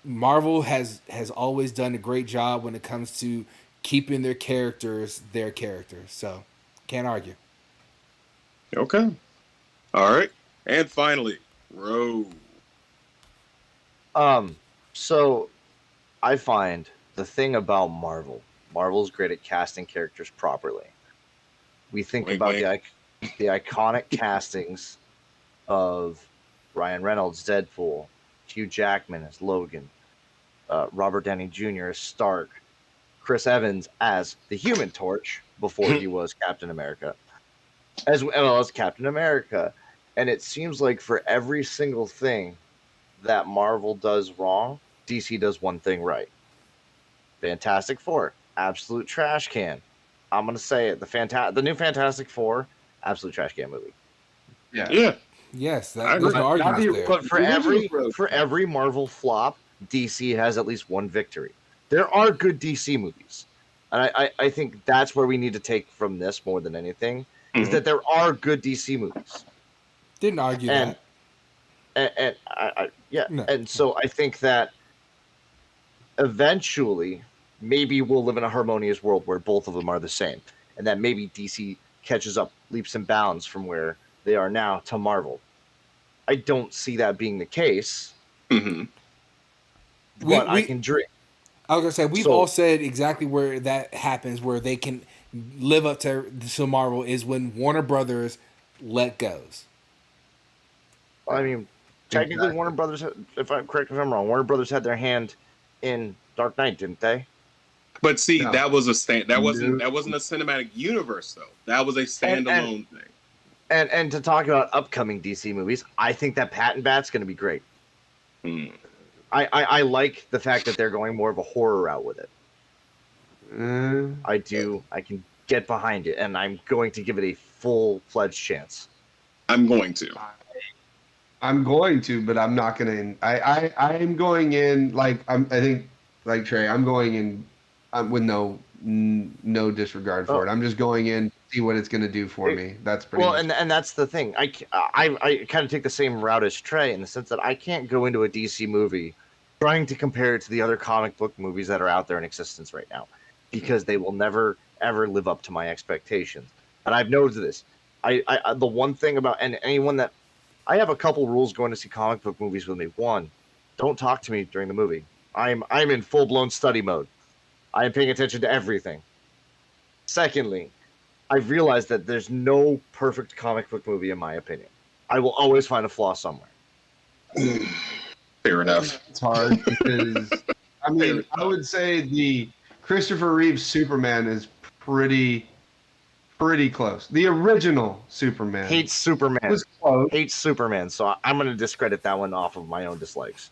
B: Marvel has always done a great job when it comes to keeping their characters. So can't argue.
A: Okay. All right. And finally, Roe.
D: So I find the thing about Marvel's great at casting characters properly. We think about the iconic castings of Ryan Reynolds, Deadpool, Hugh Jackman as Logan, Robert Downey Jr. as Stark, Chris Evans as the Human Torch before he was Captain America, as well as Captain America. And it seems like for every single thing that Marvel does wrong, DC does one thing right. Fantastic Four, absolute trash can. I'm gonna say it. The new Fantastic Four, absolute trash can movie.
A: Yeah.
B: Yes, there's no argument there.
D: But for every Marvel flop, DC has at least one victory. There are good DC movies, and I think that's where we need to take from this more than anything is that there are good DC movies.
B: Didn't argue that.
D: And so I think that eventually maybe we'll live in a harmonious world where both of them are the same, and that maybe DC catches up leaps and bounds from where they are now to Marvel. I don't see that being the case.
A: Mm-hmm.
D: But I can dream.
B: I was gonna say we've all said exactly where that happens, where they can live up to Marvel is when Warner Brothers let goes.
D: I mean, technically, Warner Brothers, if I'm correct, if I'm wrong, Warner Brothers had their hand in Dark Knight, didn't they?
A: But see, that was that wasn't a cinematic universe though. That was a standalone thing.
D: And to talk about upcoming DC movies, I think that Pat and Bat's going to be great.
A: Mm.
D: I like the fact that they're going more of a horror route with it. I do. I can get behind it, and I'm going to give it a full-fledged chance.
A: I'm going to,
C: but I'm not going to. I am going in like I think like Trey. I'm going in with no disregard for it. I'm just going in to see what it's going to do for me. That's pretty
D: well, and that's the thing. I kind of take the same route as Trey in the sense that I can't go into a DC movie trying to compare it to the other comic book movies that are out there in existence right now, because they will never ever live up to my expectations. And I've noticed this. I the one thing about anyone that I have a couple rules going to see comic book movies with me. One, don't talk to me during the movie. I'm in full blown study mode. I am paying attention to everything. Secondly, I've realized that there's no perfect comic book movie in my opinion. I will always find a flaw somewhere.
A: Fair enough.
C: It's hard because I mean I would say the Christopher Reeve Superman is pretty close. The original Superman.
D: Hates Superman.
C: Was close.
D: Hates Superman. So I'm going to discredit that one off of my own dislikes.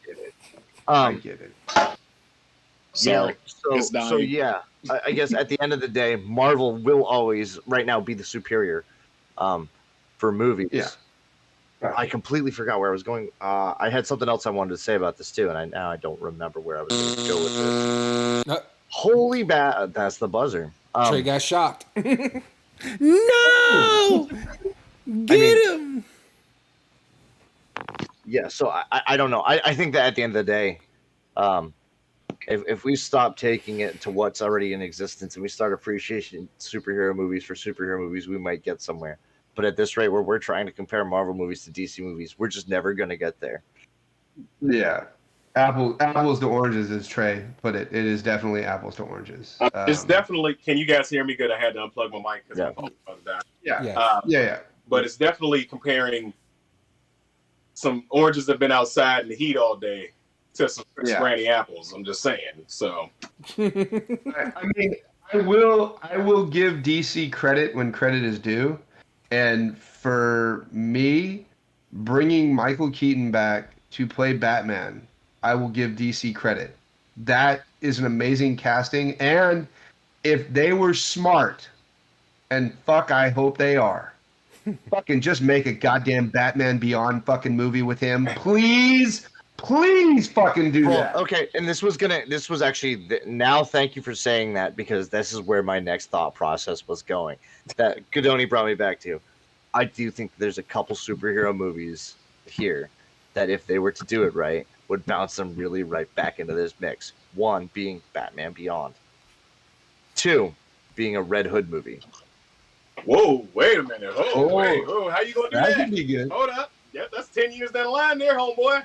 C: I get it.
A: Sorry.
D: So yeah, I guess at the end of the day, Marvel will always right now be the superior for movies.
C: Yeah. Right.
D: I completely forgot where I was going. I had something else I wanted to say about this too, and now I don't remember where I was going to go with this. Holy bat! That's the buzzer.
B: Trey got shocked. No! Get him!
D: Yeah, so I don't know. I think that at the end of the day, if we stop taking it to what's already in existence and we start appreciating superhero movies for superhero movies, we might get somewhere. But at this rate, where we're trying to compare Marvel movies to DC movies, we're just never going to get there.
C: Yeah. Apples to oranges, as Trey put it. It is definitely apples to oranges.
A: It's definitely. Can you guys hear me good? I had to unplug my mic because my phone was down.
C: Yeah.
A: But it's definitely comparing some oranges that have been outside in the heat all day to some granny apples. I'm just saying. So,
C: I mean, I will give DC credit when credit is due, and for me, bringing Michael Keaton back to play Batman, I will give DC credit. That is an amazing casting, and if they were smart, and fuck, I hope they are, fucking just make a goddamn Batman Beyond fucking movie with him, please fucking do that.
D: Okay, and this was actually now. Thank you for saying that, because this is where my next thought process was going. That Godoni brought me back to. I do think there's a couple superhero movies here that, if they were to do it right, would bounce them really right back into this mix. One being Batman Beyond. Two being a Red Hood movie.
A: Whoa, wait a minute. Wait, how you gonna do that?
C: That could be good.
A: Hold up. Yep, that's 10 years down the line there, homeboy.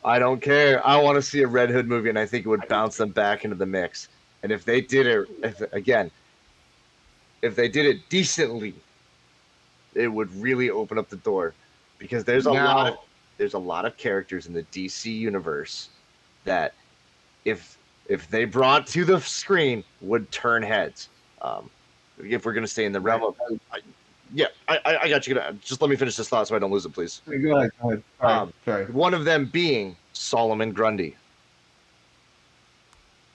D: I don't care. I want to see a Red Hood movie, and I think it would bounce them back into the mix. And if they did it, if they did it decently, it would really open up the door, because there's a lot of characters in the DC universe that, if they brought to the screen, would turn heads. If we're going to stay in the realm of, I got you. Just let me finish this thought so I don't lose it, please.
C: Go ahead. Sorry.
D: One of them being Solomon Grundy.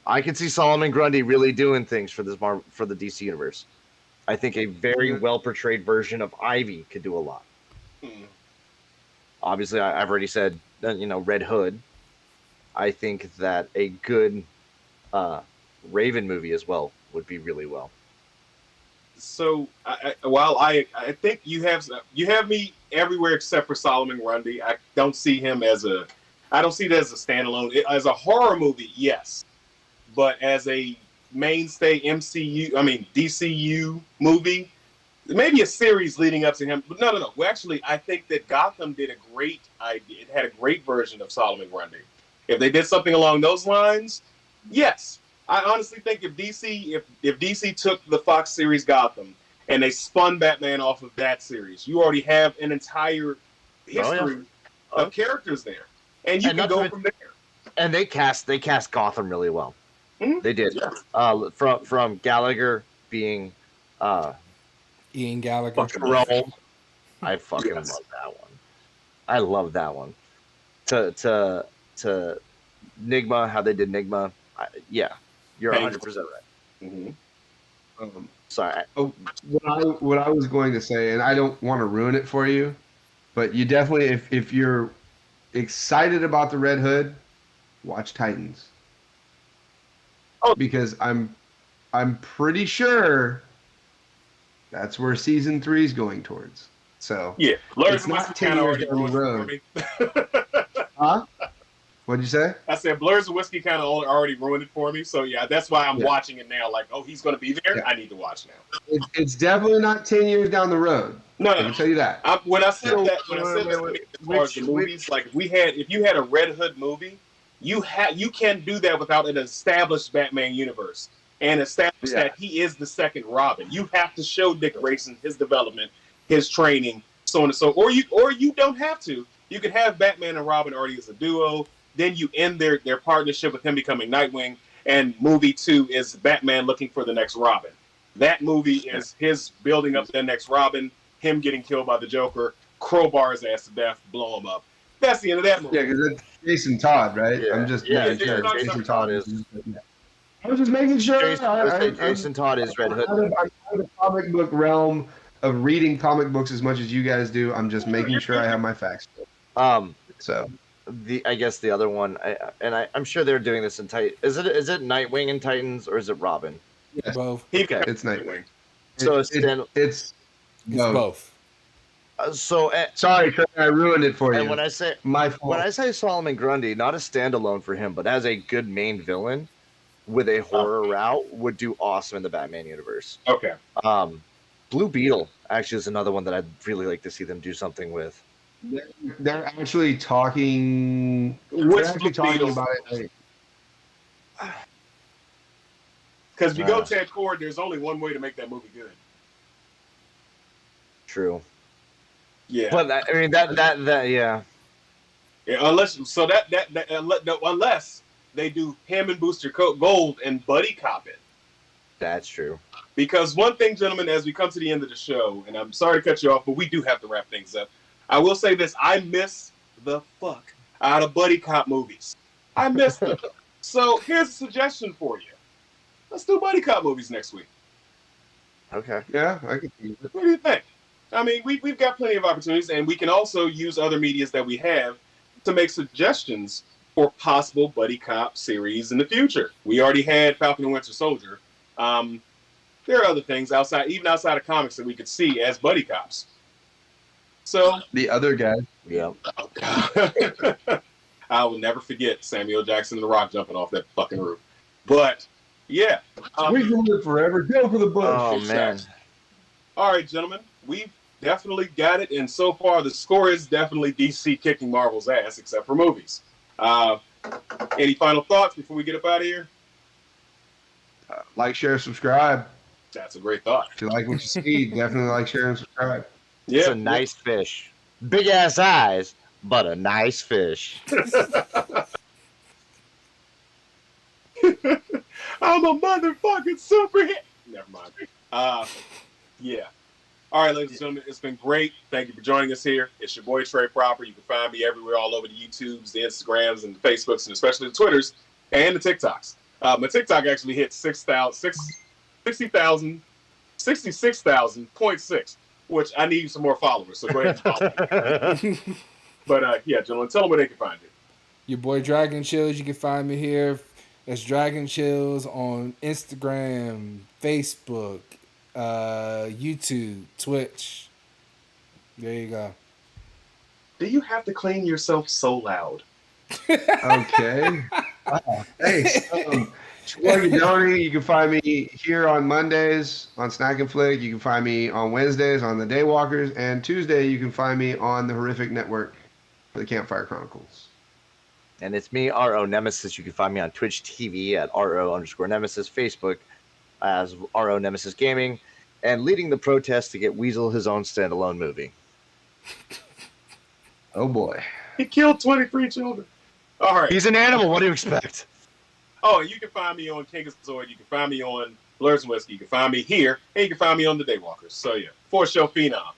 D: I can see Solomon Grundy really doing things for the DC universe. I think a very well portrayed version of Ivy could do a lot. Obviously, I've already said, Red Hood. I think that a good Raven movie as well would be really well.
A: So, I think you have me everywhere except for Solomon Grundy. I don't see him as a standalone. As a horror movie, yes, but as a mainstay DCU movie, maybe a series leading up to him. But no. Well, actually, I think that Gotham did a great idea. It had a great version of Solomon Grundy. If they did something along those lines, yes. I honestly think if DC took the Fox series Gotham and they spun Batman off of that series, you already have an entire history of characters there, and you can go from there.
D: And they cast Gotham really well.
A: Mm-hmm.
D: They did. Yeah. From Gallagher being
B: Ian Gallagher.
D: Rome. I fucking love that one. I love that one. To Nigma, how they did Nigma. Yeah, you're 100% right.
A: Mm-hmm.
D: Sorry.
C: What I was going to say, and I don't want to ruin it for you, but you definitely, if you're excited about the Red Hood, watch Titans.
A: Oh,
C: because I'm pretty sure that's where season 3 is going towards. So
A: yeah,
C: it's not 10 years down the road. Huh? What'd you say?
A: I said Blurs of Whiskey kind of already ruined it for me. So yeah, that's why I'm watching it now. Like, oh, he's going to be there. Yeah. I need to watch now.
C: It's definitely not 10 years down the road.
A: No,
C: I can tell you that.
A: When I said that, as far as the movies, like if you had a Red Hood movie, you can't do that without an established Batman universe and establish that he is the second Robin. You have to show Dick Grayson his development, his training, so on and so. Or you don't have to. You could have Batman and Robin already as a duo. Then you end their partnership with him becoming Nightwing, and movie 2 is Batman looking for the next Robin. That movie is his building up the next Robin, him getting killed by the Joker, crowbar his ass to death, blow him up. That's the end of that movie.
C: Yeah, because it's Jason Todd, right?
D: Yeah.
C: I'm just
D: Jason Todd is.
C: I was just making sure.
D: Jason Todd is Red Hood.
C: I'm out of the comic book realm of reading comic books as much as you guys do. I'm just making sure I have my facts. So.
D: I guess the other one, I'm sure they're doing this in Titan. Is it Nightwing in Titans or is it Robin?
C: Yes.
B: Both.
C: Okay. It's Nightwing.
D: So
C: it's
B: both.
C: Sorry, Craig, I ruined it for you.
D: And when I say
C: my fault.
D: When I say Solomon Grundy, not a standalone for him, but as a good main villain with a horror route, would do awesome in the Batman universe.
A: Okay.
D: Blue Beetle actually is another one that I'd really like to see them do something with.
C: They're actually talking.
A: What's
C: talking about it?
A: Because if you go Ted Kord, there's only one way to make that movie good.
D: True.
A: Yeah.
D: But yeah.
A: Yeah. Unless they do him and Booster Gold and buddy cop it.
D: That's true.
A: Because one thing, gentlemen, as we come to the end of the show, and I'm sorry to cut you off, but we do have to wrap things up. I will say this: I miss the fuck out of buddy cop movies. I miss them. So here's a suggestion for you: let's do buddy cop movies next week.
D: Okay.
C: Yeah, I can see it.
A: What do you think? I mean, we've got plenty of opportunities, and we can also use other medias that we have to make suggestions for possible buddy cop series in the future. We already had Falcon and Winter Soldier. There are other things outside of comics that we could see as buddy cops. So
C: the other guy.
D: Yeah.
A: Oh, God. I will never forget Samuel Jackson and The Rock jumping off that fucking roof. But yeah.
C: We can live forever. Go for the bush.
D: Oh man.
A: All right, gentlemen. We've definitely got it, and so far the score is definitely DC kicking Marvel's ass, except for movies. Any final thoughts before we get up out of here?
C: Like, share, subscribe.
A: That's a great thought.
C: If you like what you see, definitely like, share, and subscribe.
A: Yeah,
D: it's a nice fish. Big ass eyes, but a nice fish.
A: I'm a motherfucking super hit. Never mind. Yeah. All right, ladies and gentlemen, it's been great. Thank you for joining us here. It's your boy Trey Proper. You can find me everywhere, all over the YouTubes, the Instagrams, and the Facebooks, and especially the Twitters and the TikToks. My TikTok actually hit 66,000.6, which I need some more followers. So go ahead and follow me. But yeah, gentlemen, tell them where they can find you.
B: Your boy Dragon Chills. You can find me here. It's Dragon Chills on Instagram, Facebook, YouTube, Twitch. There you go.
A: Do you have to clean yourself so loud?
C: Okay. Hey, Donnie, you can find me here on Mondays on Snack and Flick. You can find me on Wednesdays on the Daywalkers, and Tuesday you can find me on the Horrific Network for the Campfire Chronicles.
D: And it's me, RO Nemesis. You can find me on Twitch TV at RO_Nemesis, Facebook as RO Nemesis Gaming, and leading the protest to get Weasel his own standalone movie.
C: Oh boy.
A: He killed 23 children. All right.
D: He's an animal. What do you expect?
A: Oh, and you can find me on King of Sword. You can find me on Blurs and Whiskey. You can find me here, and you can find me on the Daywalkers. So yeah, 4-show phenom,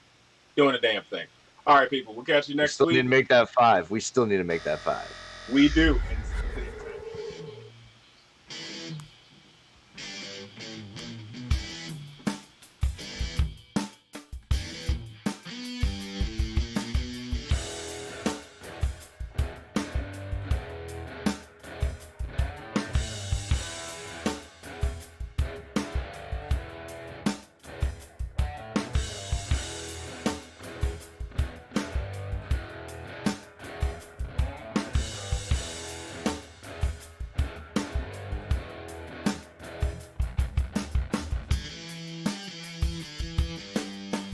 A: doing a damn thing. All right, people. We'll catch you next week.
D: We still need to make that 5. We still need to make that 5.
A: We do. And